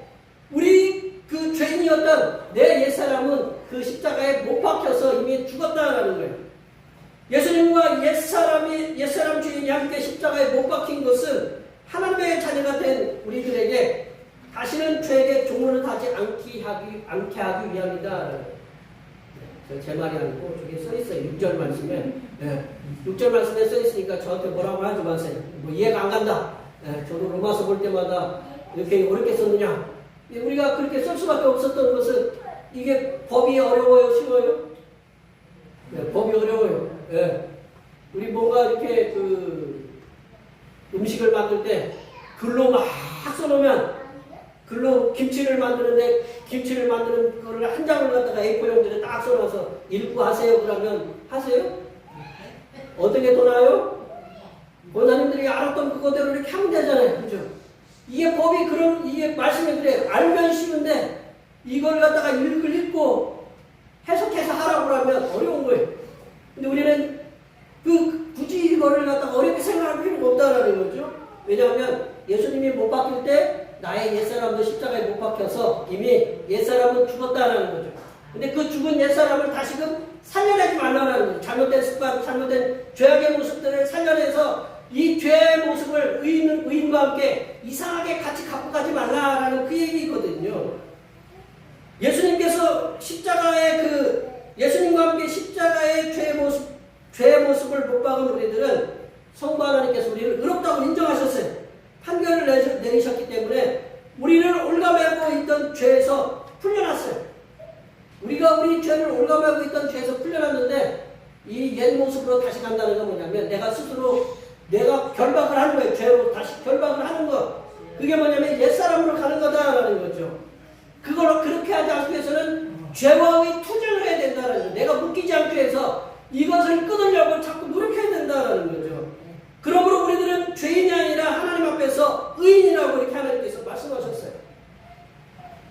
[SPEAKER 1] 우리 그 죄인이었던 내 옛사람은 그 십자가에 못 박혀서 이미 죽었다는 거예요. 예수님과 옛사람 주인이 함께 십자가에 못 박힌 것은 하나님의 자녀가 된 우리들에게 다시는 죄에게 종로를 타지 않게 하기 위함이다. 제 말이 아니고 저기 써 있어요. 6절 말씀에. 6절 말씀에 써 있으니까 저한테 뭐라고 하지 마세요. 뭐 이해가 안 간다. 저도 로마서 볼 때마다 이렇게 어렵게 썼느냐. 우리가 그렇게 쓸 수밖에 없었던 것은 이게 법이 어려워요, 쉬워요? 법이 어려워요. 우리 뭔가 이렇게 음식을 만들 때 글로 막 써놓으면, 글로 김치를 만드는데 김치를 만드는 거를 한 장을 갖다가 A4 용지에 딱 써놔서 읽고 하세요 그러면 하세요? 어떻게 더 나아요? 권사님들이 알았던 그거대로 이렇게 하면 되잖아요. 그죠? 이게 법이 이게 말씀이 그래요. 알면 쉬운데 이걸 갖다가 읽고 해석해서 하라고 하면 어려운 거예요. 근데 우리는 굳이 이거를 갖다가 어렵게 생각할 필요가 없다라는 거죠. 왜냐하면 예수님이 못 박힐 때 나의 옛사람도 십자가에 못 박혀서 이미 옛사람은 죽었다라는 거죠. 근데 그 죽은 옛사람을 다시금 살려내지 말라는 거죠. 잘못된 습관, 잘못된 죄악의 모습들을 살려내서 이 죄의 모습을 의인과 함께 이상하게 같이 갖고 가지 말라라는 그 얘기거든요. 예수님께서 예수님과 함께 십자가의 죄의 모습을 못 박은 우리들은 성부 하나님께서 우리를 의롭다고 인정하셨어요. 판결을 내리셨기 때문에 우리를 올가매고 있던 죄에서 풀려났어요. 우리가 우리 죄를 올가매고 있던 죄에서 풀려났는데 이 옛 모습으로 다시 간다는 건 뭐냐면 내가 결박을 하는 거예요. 죄로 다시 결박을 하는 거. 그게 뭐냐면 옛사람으로 가는 거다라는 거죠. 그렇게 하지 않기 위해서는 죄와의 투쟁을 해야 된다는 거죠. 내가 묶이지 않기 위해서 이것을 끊으려고 자꾸 노력해야 된다는 거죠. 그러므로 우리들은 죄인이 아니라 하나님 앞에서 의인이라고 이렇게 하나님께서 말씀하셨어요.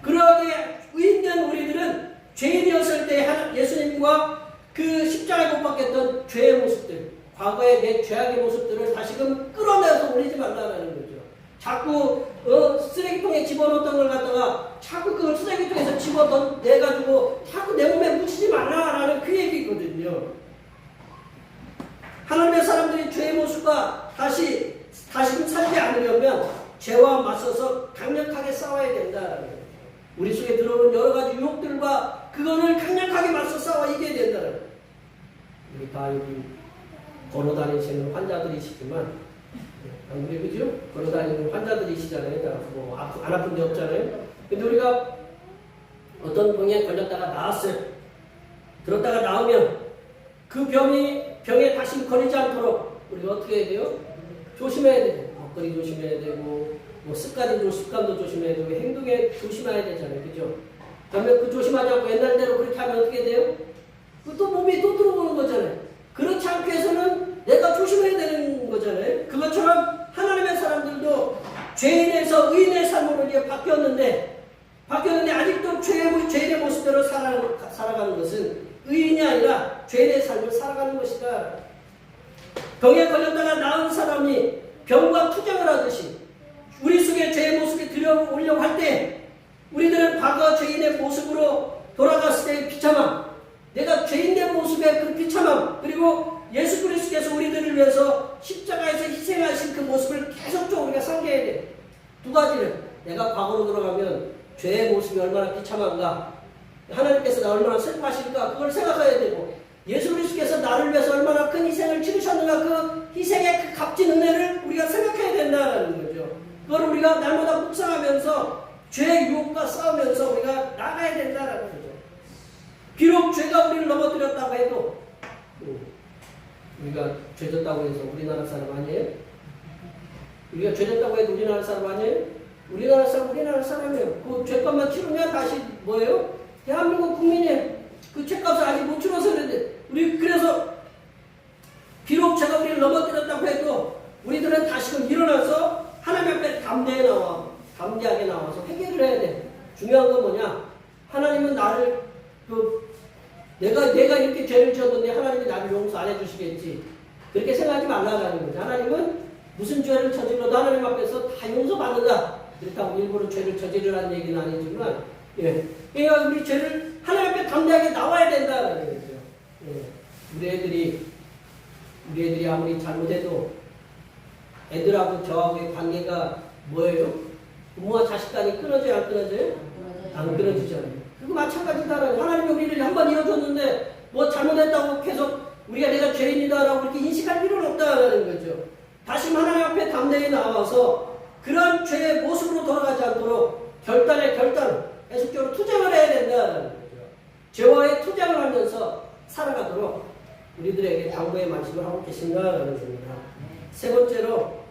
[SPEAKER 1] 그러하게 의인된 우리들은 죄인이었을 때 예수님과 그 십자가에 못 박혔던 죄의 모습들, 과거의 내 죄악의 모습들을 다시금 끌어내서 올리지 말라는 거죠. 자꾸 쓰레기통에 집어넣었던 걸 갖다가 자꾸 그걸 쓰레기통에서 집어내가지고 자꾸 내 몸에 묻히지 말라라는 그 얘기거든요. 하나님의 사람들이 죄의 모습과 다시금 살지 않으려면 죄와 맞서서 강력하게 싸워야 된다라는 거예요. 우리 속에 들어오는 여러 가지 유혹들과 그거를 강력하게 맞서 싸워 이겨야 된다는 거예요. 우리 다 여기 걸어다니시는 환자들이시지만, 우리 그죠? 걸어다니는 환자들이시잖아요. 뭐 안 아픈 데 없잖아요. 근데 우리가 어떤 병에 걸렸다가 나았어요. 들었다가 나오면 그 병에 다시 걸리지 않도록 우리가 어떻게 해야 돼요? 조심해야 돼요. 먹거리 조심해야 되고, 뭐 습관도 조심해야 되고, 행동에 조심해야 되잖아요. 그죠? 그러면 그 조심하지 않고 옛날대로 그렇게 하면 어떻게 돼요? 또 몸이 또 들어오는 거잖아요. 그렇지 않기 위해서는 내가 조심해야 되는 거잖아요. 그것처럼 하나님의 사람들도 죄인에서 의인의 삶으로 이제 죄의 모습대로 살아가는 것은 의인이 아니라 죄의 삶을 살아가는 것이다. 병에 걸렸다가 나은 사람이 병과 투쟁을 하듯이 우리 속에 죄의 모습이 들여오려고 할 때 우리들은 과거 죄인의 모습으로 돌아갔을 때의 비참함, 내가 죄인의 모습의 그 비참함, 그리고 예수 그리스도께서 우리들을 위해서 십자가에서 희생하신 그 모습을 계속적으로 우리가 상기해야 돼. 두 가지를, 내가 과거로 돌아가면 죄의 모습이 얼마나 비참한가, 하나님께서 나 얼마나 슬퍼하실까, 그걸 생각해야 되고, 예수 그리스도께서 나를 위해서 얼마나 큰 희생을 치르셨는가, 그 희생의 그 값진 은혜를 우리가 생각해야 된다는 거죠. 그걸 우리가 날마다 묵상하면서 죄의 유혹과 싸우면서 우리가 나가야 된다는 거죠. 비록 죄가 우리를 넘어뜨렸다고 해도, 우리가 죄졌다고 해서 우리나라 사람 아니에요? 우리가 죄졌다고 해도 우리나라 사람 아니에요? 우리나라 사람이에요. 그 죄값만 치르면 다시 뭐예요? 대한민국 국민이에요. 그 죄값을 아직 못 치러서 그런데, 우리 그래서 비록 죄가 우리를 넘어뜨렸다고 해도 우리들은 다시금 일어나서 하나님 앞에 담대하게 나와서 회개를 해야 돼. 중요한 건 뭐냐? 하나님은 나를 내가 이렇게 죄를 지었는데 하나님이 나를 용서 안 해주시겠지, 그렇게 생각하지 말라는 거죠. 하나님은 무슨 죄를 저질러도 하나님 앞에서 다 용서받는다. 그렇다고 일부러 죄를 저지르라는 얘기는 아니지만, 그러니까 우리 죄를 하나님 앞에 담대하게 나와야 된다는 거죠. 우리 애들이 아무리 잘못해도 애들하고 저하고의 관계가 뭐예요? 부모와 자식 간이 끊어져요, 안 끊어져요? 안 끊어지잖아요. 그거 마찬가지다. 하나님이 우리를 한번 이어줬는데 뭐 잘못했다고 계속 우리가 내가 죄인이다라고 그렇게 인식할 필요는 없다는 거죠. 다시 하나님 앞에 담대히 나와서 그런 죄의 모습으로 돌아가지 않도록 결단에 계속적으로 투쟁을 해야 된다는 거죠. 죄와의 투쟁을 하면서 살아가도록 우리들에게 당부의 말씀을 하고 계신다라는 겁니다. 세 번째로,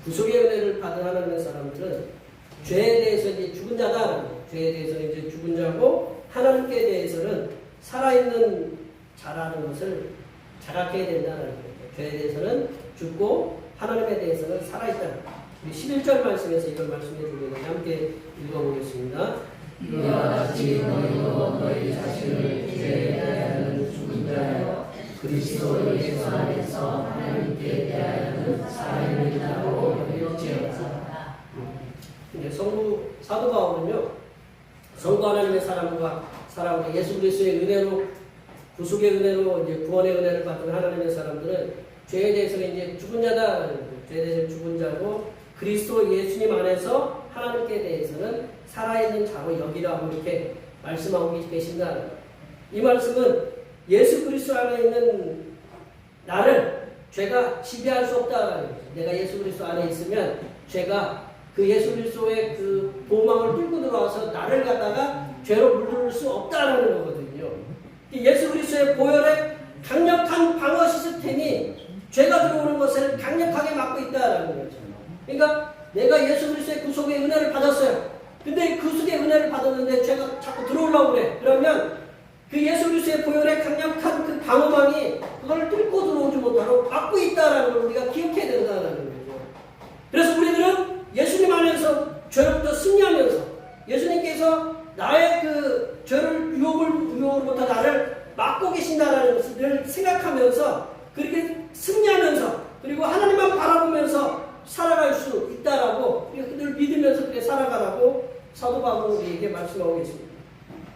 [SPEAKER 1] 구속의 은혜를 받은 하나님의 사람들은 죄에 대해서 이제 죽은 자다라는 거예요. 죄에 대해서는 이제 죽은 자고, 하나님께 대해서는 살아있는 자라는 것을 자각해야 된다는 거예요. 죄에 대해서는 죽고 하나님에 대해서는 살아있다. 우리 11절 말씀에서 이걸 말씀해 주겠는데 함께 읽어보겠습니다.
[SPEAKER 2] 이와 같이 너희도 너희 자신을 죄에 대하여는 죽은 자여 그리스도 예수 안에서 하나님께 대하여는 살아있는 자로 여겨지었다.
[SPEAKER 1] 이제 사도 바울은요, 성부 하나님의 사랑과 예수 그리스도의 은혜로, 구속의 은혜로, 이제 구원의 은혜를 받은 하나님의 사람들은 죄에 대해서는 이제 죽은 자다. 죄에 대해서는 죽은 자고, 그리스도 예수님 안에서 하나님께 대해서는 살아있는 자로 여기라고 이렇게 말씀하고 계신다. 이 말씀은 예수 그리스도 안에 있는 나를 죄가 지배할 수 없다라는 거죠. 내가 예수 그리스도 안에 있으면 죄가 그 예수 그리스도의 그 보망을 뚫고 들어와서 나를 갖다가 죄로 물들 수 없다라는 거거든요. 예수 그리스도의 보혈의 강력한 방어 시스템이 죄가 들어오는 것을 강력하게 막고 있다라는 거죠. 그러니까 내가 예수 그리스도의 구속의 은혜를 받았어요. 근데 구속의 은혜를 받았는데 죄가 자꾸 들어오려고 그래. 그러면 그 예수 그리스도의 보혈의 강력한 그 방어망이 그걸 뚫고 들어오지 못하도록 막고 있다라는 걸 우리가 기억해야 된다는 거죠. 그래서 우리들은 예수님 안에서 죄로부터 승리하면서 예수님께서 나의 그 죄를 유혹으로부터 나를 막고 계신다라는 것을 생각하면서 그렇게 승리하면서 그리고 하나님만 바라보면서 살아갈 수 있다라고 늘 믿으면서 그렇게 살아가라고 사도 바울은 우리에게 말씀하고 계십니다.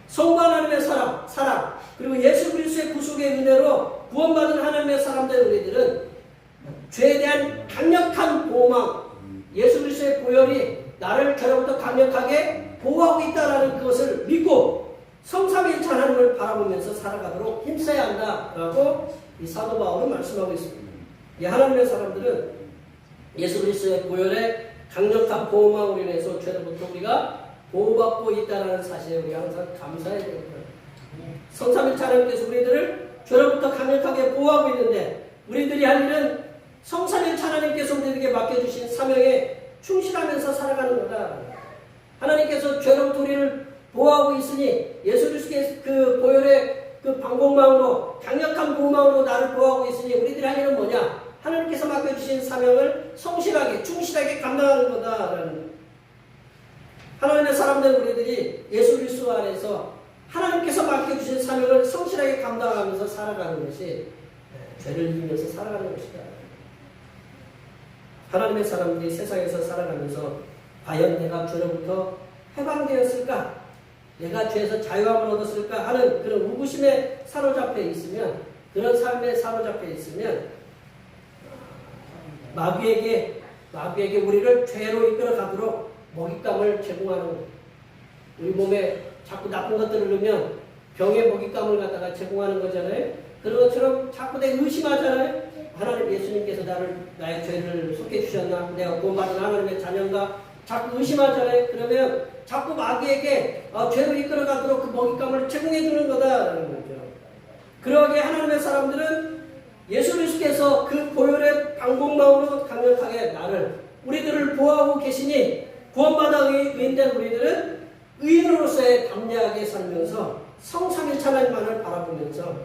[SPEAKER 1] 성부 하나님의 사랑 그리고 예수 그리스도의 구속의 은혜로 구원받은 하나님의 사람들 우리들은 죄에 대한 강력한 보호망, 예수 그리스도의 보혈이 나를 죄로부터 강력하게 보호하고 있다는 것을 믿고 성삼위일체 하나님을 바라보면서 살아가도록 힘써야 한다라고 이 사도 바울은 말씀하고 있습니다. 이 하나님의 사람들은 예수 그리스도의 보혈의 강력한 보호망으로 인해서 죄로부터 우리가 보호받고 있다는 사실에 우리 항상 감사해야 됩니다. 성삼위일체 하나님께서 우리들을 죄로부터 강력하게 보호하고 있는데 우리들이 할 일은 성삼위일체 하나님께서 우리에게 맡겨주신 사명에 충실하면서 살아가는 거다. 하나님께서 죄로부터 우리를 보호하고 있으니 예수 그리스도의 그 보혈의 그 방공망으로 강력한 보호망으로 나를 보호하고 있으니 우리들이 할 일은 뭐냐? 하나님께서 맡겨주신 사명을 성실하게 충실하게 감당하는 거다라는 하나님의 사람들 우리들이 예수 그리스도 안에서 하나님께서 맡겨주신 사명을 성실하게 감당하면서 살아가는 것이 죄를 이기면서 살아가는 것이다. 하나님의 사람들이 세상에서 살아가면서 과연 내가 죄로부터 해방되었을까? 내가 죄에서 자유함을 얻었을까? 하는 그런 의구심에 사로잡혀 있으면, 그런 삶에 사로잡혀 있으면 마귀에게 우리를 죄로 이끌어 가도록 먹잇감을 제공하는 거예요. 우리 몸에 자꾸 나쁜 것들을 넣으면 병의 먹잇감을 갖다가 제공하는 거잖아요. 그런 것처럼 자꾸 내가 의심하잖아요. 하나님, 예수님께서 나의 죄를 속해 주셨나? 내가 구원받은 하나님의 자녀인가? 자꾸 의심하잖아요. 그러면 자꾸 마귀에게 죄로 이끌어 가도록 그 먹잇감을 제공해 주는 거다라는 거죠. 그러하게 하나님의 사람들은 예수 그리스도께서 그 보혈의 방공망으로 강력하게 우리들을 보호하고 계시니, 구원받아 의인된 우리들은 의인으로서의 담대하게 살면서 성삼일체 하나님만을 바라보면서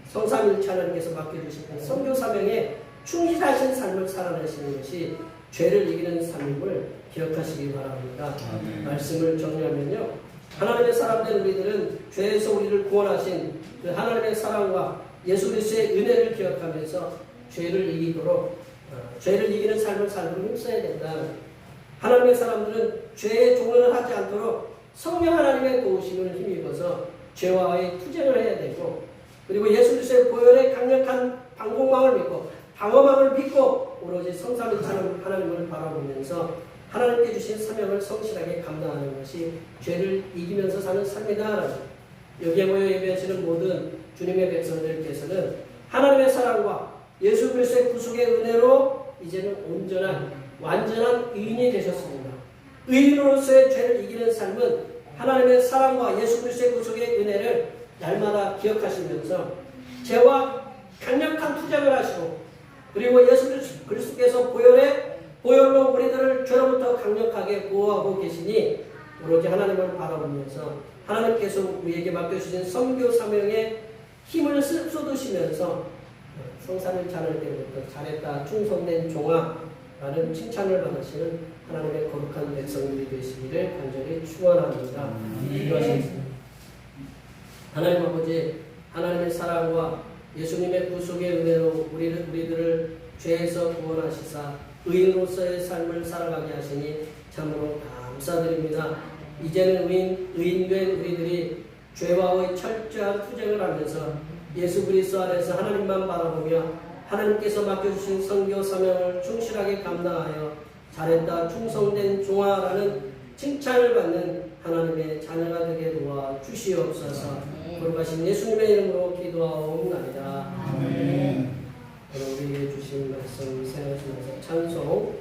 [SPEAKER 1] 성삼일체 하나님께서 맡겨주신 선교 사명에 충실하신 삶을 살아내시는 것이 죄를 이기는 삶임을 기억하시기 바랍니다. 말씀을 정리하면요, 하나님의 사람된 우리들은 죄에서 우리를 구원하신 그 하나님의 사랑과 예수 그리스도의 은혜를 기억하면서 죄를 이기는 삶을 살고 힘써야 된다. 하나님의 사람들은 죄의 종을 하지 않도록 성령 하나님의 도우심을 힘입어서 죄와의 투쟁을 해야 되고, 그리고 예수 그리스도의 보혈의 강력한 방공망을 믿고 방어망을 믿고 오로지 성삼위일체 하나님을 바라보면서 하나님께 주신 사명을 성실하게 감당하는 것이 죄를 이기면서 사는 삶이다. 여기에 모여 예배하시는 모든 주님의 백성들께서는 하나님의 사랑과 예수 그리스도의 구속의 은혜로 이제는 완전한 의인이 되셨습니다. 의인으로서의 죄를 이기는 삶은 하나님의 사랑과 예수 그리스도의 구속의 은혜를 날마다 기억하시면서 죄와 강력한 투쟁을 하시고, 그리고 예수 그리스도께서 보혈로 우리들을 죄로부터 강력하게 보호하고 계시니 오로지 하나님을 바라보면서 하나님께서 우리에게 맡겨주신 선교 사명에 힘을 쏟으시면서 성삼일체 하나님 때부터 잘했다, 충성된 종아라는 칭찬을 받으시는 하나님의 거룩한 백성들이 되시기를 간절히 축원합니다. 기도하시겠습니다. 하나님 아버지, 하나님의 사랑과 예수님의 구속의 은혜로 우리들을 죄에서 구원하시사 의인으로서의 삶을 살아가게 하시니 참으로 감사드립니다. 이제는 의인된 우리들이 죄와의 철저한 투쟁을 하면서 예수 그리스도 안에서 하나님만 바라보며 하나님께서 맡겨주신 선교 사명을 충실하게 감당하여 잘했다, 충성된 종아라는 칭찬을 받는 하나님의 자녀가 되게 도와 주시옵소서. 거룩하신 예수님의 이름으로 기도하옵나이다. 아멘. 우리에게 주신 말씀 생각하시면서 찬송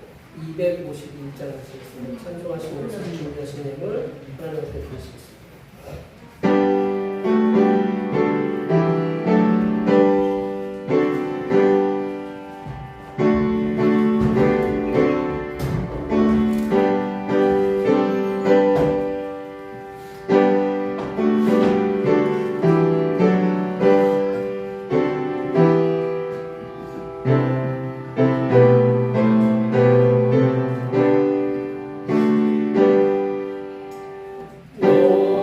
[SPEAKER 1] 251장 하시겠습니다. 찬송하시면서 준비하신 내용을 하나님께 드리시겠습니다.
[SPEAKER 2] 오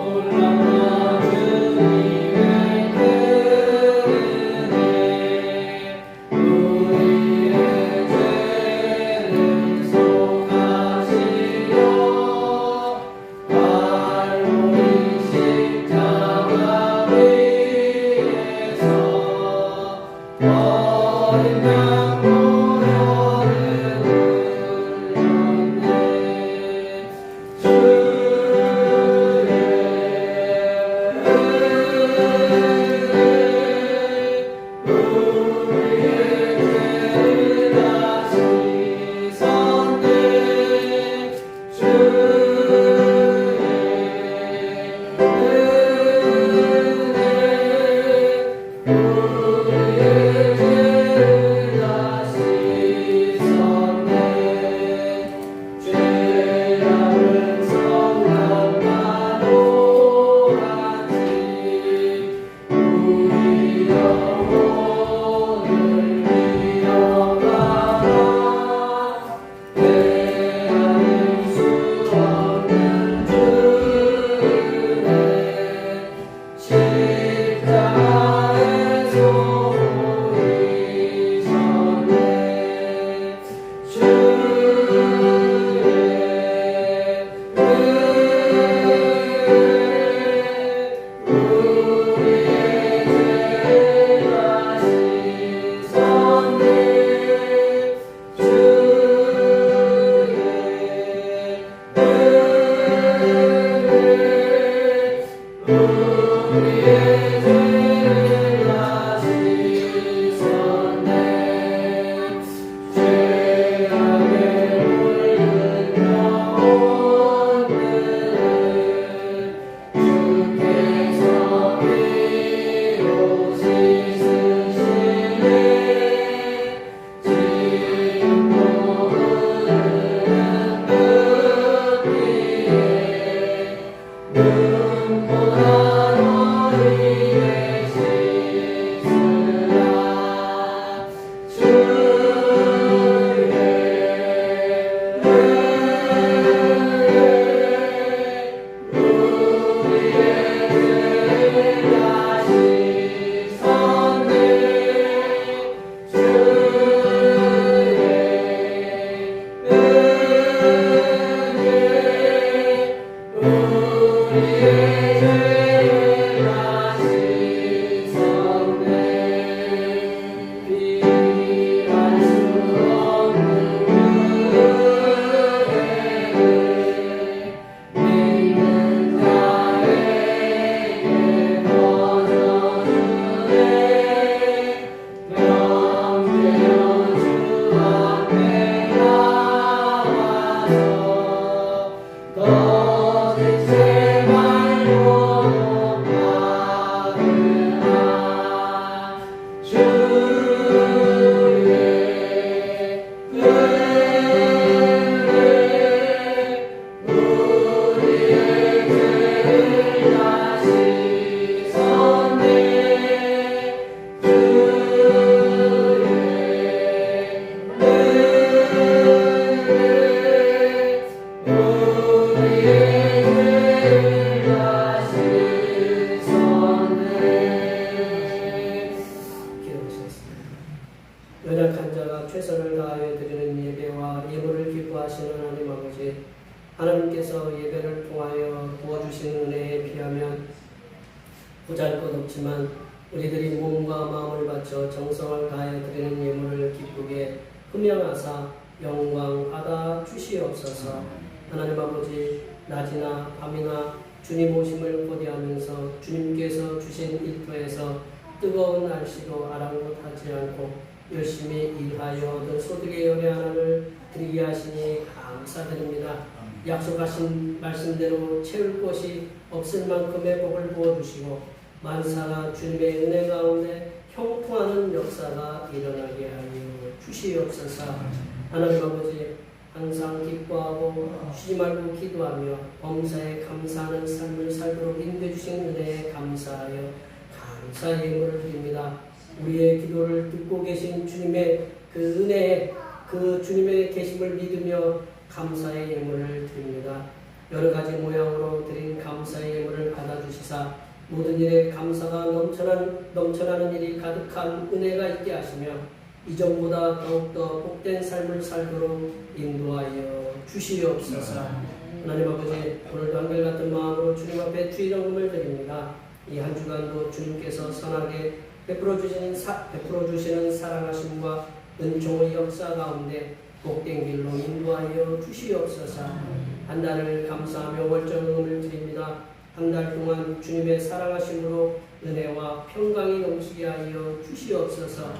[SPEAKER 1] 연약한 자가 최선을 다하여 드리는 예배와 예물을 기뻐하시는 하나님 아버지, 하나님께서 예배를 통하여 부어주시는 은혜에 비하면 보잘것없지만 우리들이 몸과 마음을 바쳐 정성을 다하여 드리는 예물을 기쁘게 흠양하사 영광받아 주시옵소서. 하나님 아버지, 낮이나 밤이나 주님 오심을 고대하면서 주님께서 주신 일터에서 뜨거운 날씨도 아랑곳하지 않고 열심히 일하여 얻은 소득의 열의 하나를 드리게 하시니 감사드립니다. 약속하신 말씀대로 채울 것이 없을 만큼의 복을 부어주시고 만사가 주님의 은혜 가운데 형통하는 역사가 일어나게 하여 주시옵소서. 하나님 아버지, 항상 기뻐하고 쉬지 말고 기도하며 범사에 감사하는 삶을 살도록 인도해주신 은혜에 감사하여 감사의 예물을 드립니다. 우리의 기도를 듣고 계신 주님의 그 은혜에 그 주님의 계심을 믿으며 감사의 예물을 드립니다. 여러 가지 모양으로 드린 감사의 예물을 받아주시사 모든 일에 감사가 넘쳐나는 일이 가득한 은혜가 있게 하시며 이전보다 더욱더 복된 삶을 살도록 인도하여 주시옵소서. 하나님 아버지, 오늘도 한결같은 마음으로 주님 앞에 주일헌금을 드립니다. 이 한 주간도 주님께서 선하게 베풀어 주시는 사랑하심과 은총의 역사 가운데 복된 길로 인도하여 주시옵소서. 한 달을 감사하며 월정금을 드립니다. 한 달 동안 주님의 사랑하심으로 은혜와 평강이 넘치게 하여 주시옵소서.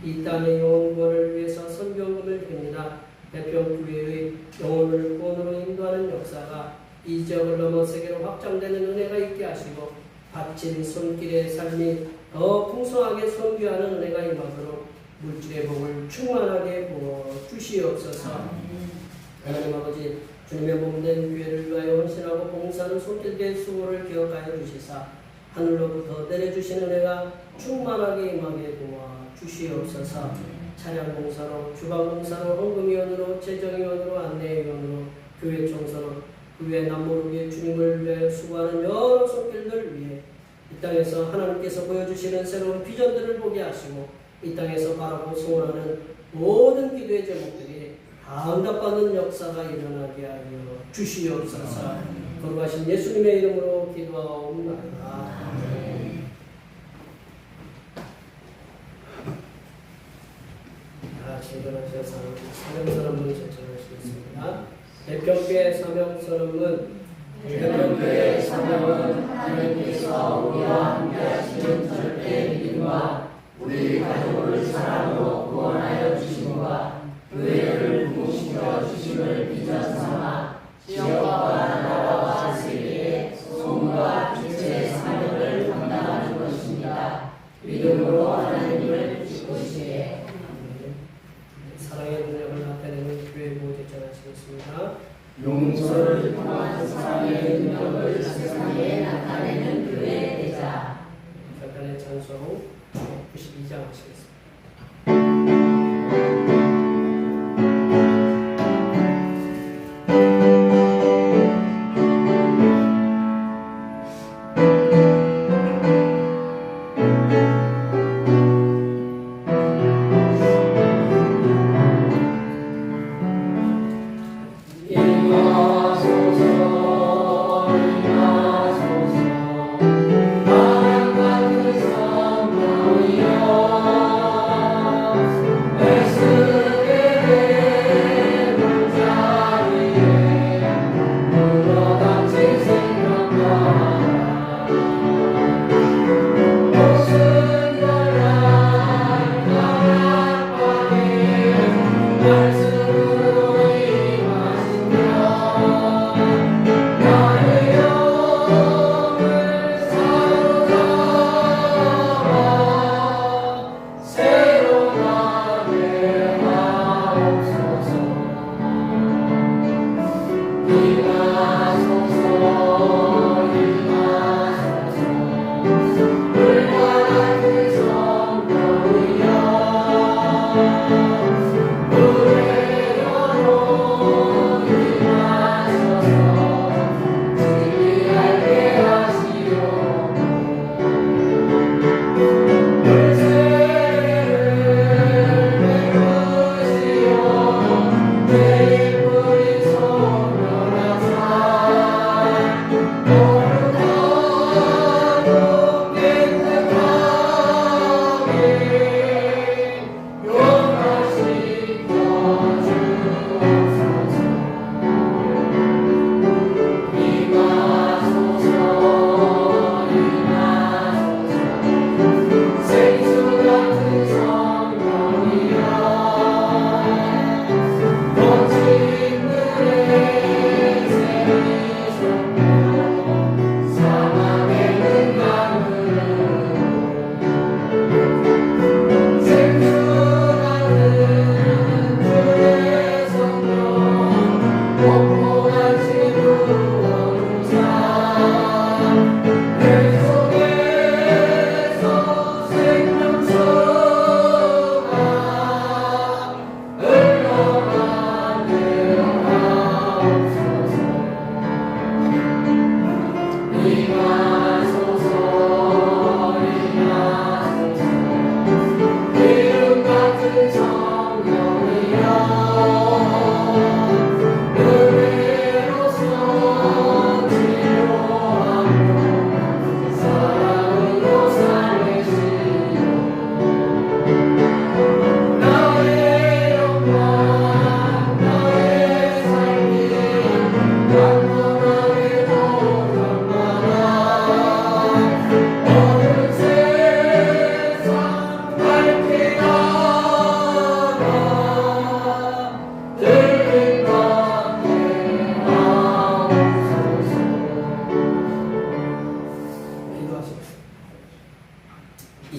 [SPEAKER 1] 이 땅의 영혼구원을 위해서 선교금을 드립니다. 배평교회의 영혼을 구원으로 인도하는 역사가 이 지역을 넘어 세계로 확장되는 은혜가 있게 하시고 바친 손길의 삶이 더 풍성하게 선교하는 은혜가 임하도록 물질의 복을 충만하게 부어 주시옵소서. 하나님 아버지, 주님의 몸된 교회를 위하여 헌신하고 봉사하는 손길의 수고를 기억하여 주시사 하늘로부터 내려주신 은혜가 충만하게 임하게 도와 주시옵소서. 찬양 봉사로, 주방 봉사로, 헌금위원으로, 재정위원으로, 안내위원으로, 교회 청소로, 교회 남모를 위해 주님을 위하여 수고하는 여러 손길들 위해 이 땅에서 하나님께서 보여주시는 새로운 비전들을 보게 하시고 이 땅에서 바라고 소원하는 모든 기도의 제목들이 다 응답받는 역사가 일어나게 하여 주시옵소서. 거룩하신 예수님의 이름으로 기도하옵나이다. 일어나셔서 사명선언문 제청하시겠습니다. 대평교회 사명선언문.
[SPEAKER 2] 대평교회 사명은 하나님께서 우리와 함께하시는 절대 믿음과 우리 가족을 사랑으로 구원하여 주심과 교회를 부흥시켜 주심을 비전 삼아 지역과 나라와 세계에 소문과 빛의 사명을 감당하는 것입니다. 믿음으로 하나님을 믿으시되
[SPEAKER 1] 사랑의 능력을 나타내는 교회 보호제자 하시겠습니다.
[SPEAKER 2] 용서를 통한 사랑의 능력을 세상에 나타내는 교회 대자.
[SPEAKER 1] 간단의 찬송 92장 하시겠습니다.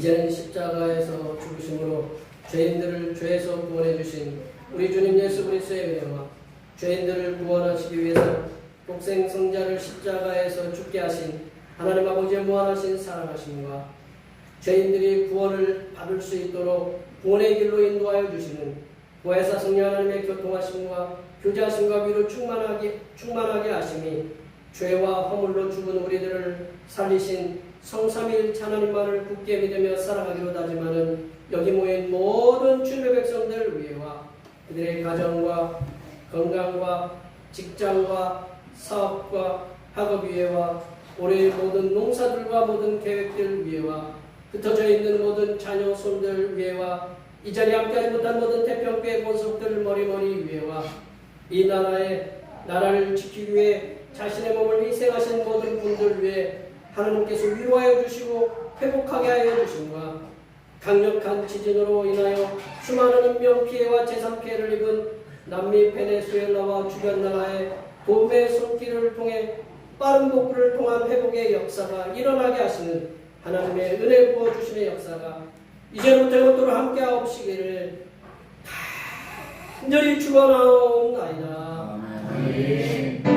[SPEAKER 1] 이제는 십자가에서 죽으심으로 죄인들을 죄에서 구원해 주신 우리 주님 예수 그리스도의 은혜와 죄인들을 구원하시기 위해서 독생 성자를 십자가에서 죽게 하신 하나님 아버지의 무한하신 사랑하심과 죄인들이 구원을 받을 수 있도록 구원의 길로 인도하여 주시는 보혜사 성령 하나님의 교통하심과 교제하심과 위로 충만하게 하심이 죄와 허물로 죽은 우리들을 살리신 성삼일 하나님만을 굳게 믿으며 살아가기로 다짐하는 여기 모인 모든 주님의 백성들 위해와 그들의 가정과 건강과 직장과 사업과 학업 위에와 올해의 모든 농사들과 모든 계획들 위에와 흩어져 있는 모든 자녀 손들 위에와 이 자리에 함께하지 못한 모든 태평교회 권속들 머리머리 위에와 이 나라를 지키기 위해 자신의 몸을 희생하신 모든 분들 위해 하나님께서 위로하여 주시고 회복하게 하여 주심과 강력한 지진으로 인하여 수많은 인명피해와 재산피해를 입은 남미 베네수엘라와 주변 나라의 도움의 손길을 통해 빠른 복구를 통한 회복의 역사가 일어나게 하시는 하나님의 은혜 부어주심의 역사가 이제부터 영원토록 함께하옵시기를 간절히 축원하옵나이다.
[SPEAKER 2] 아멘.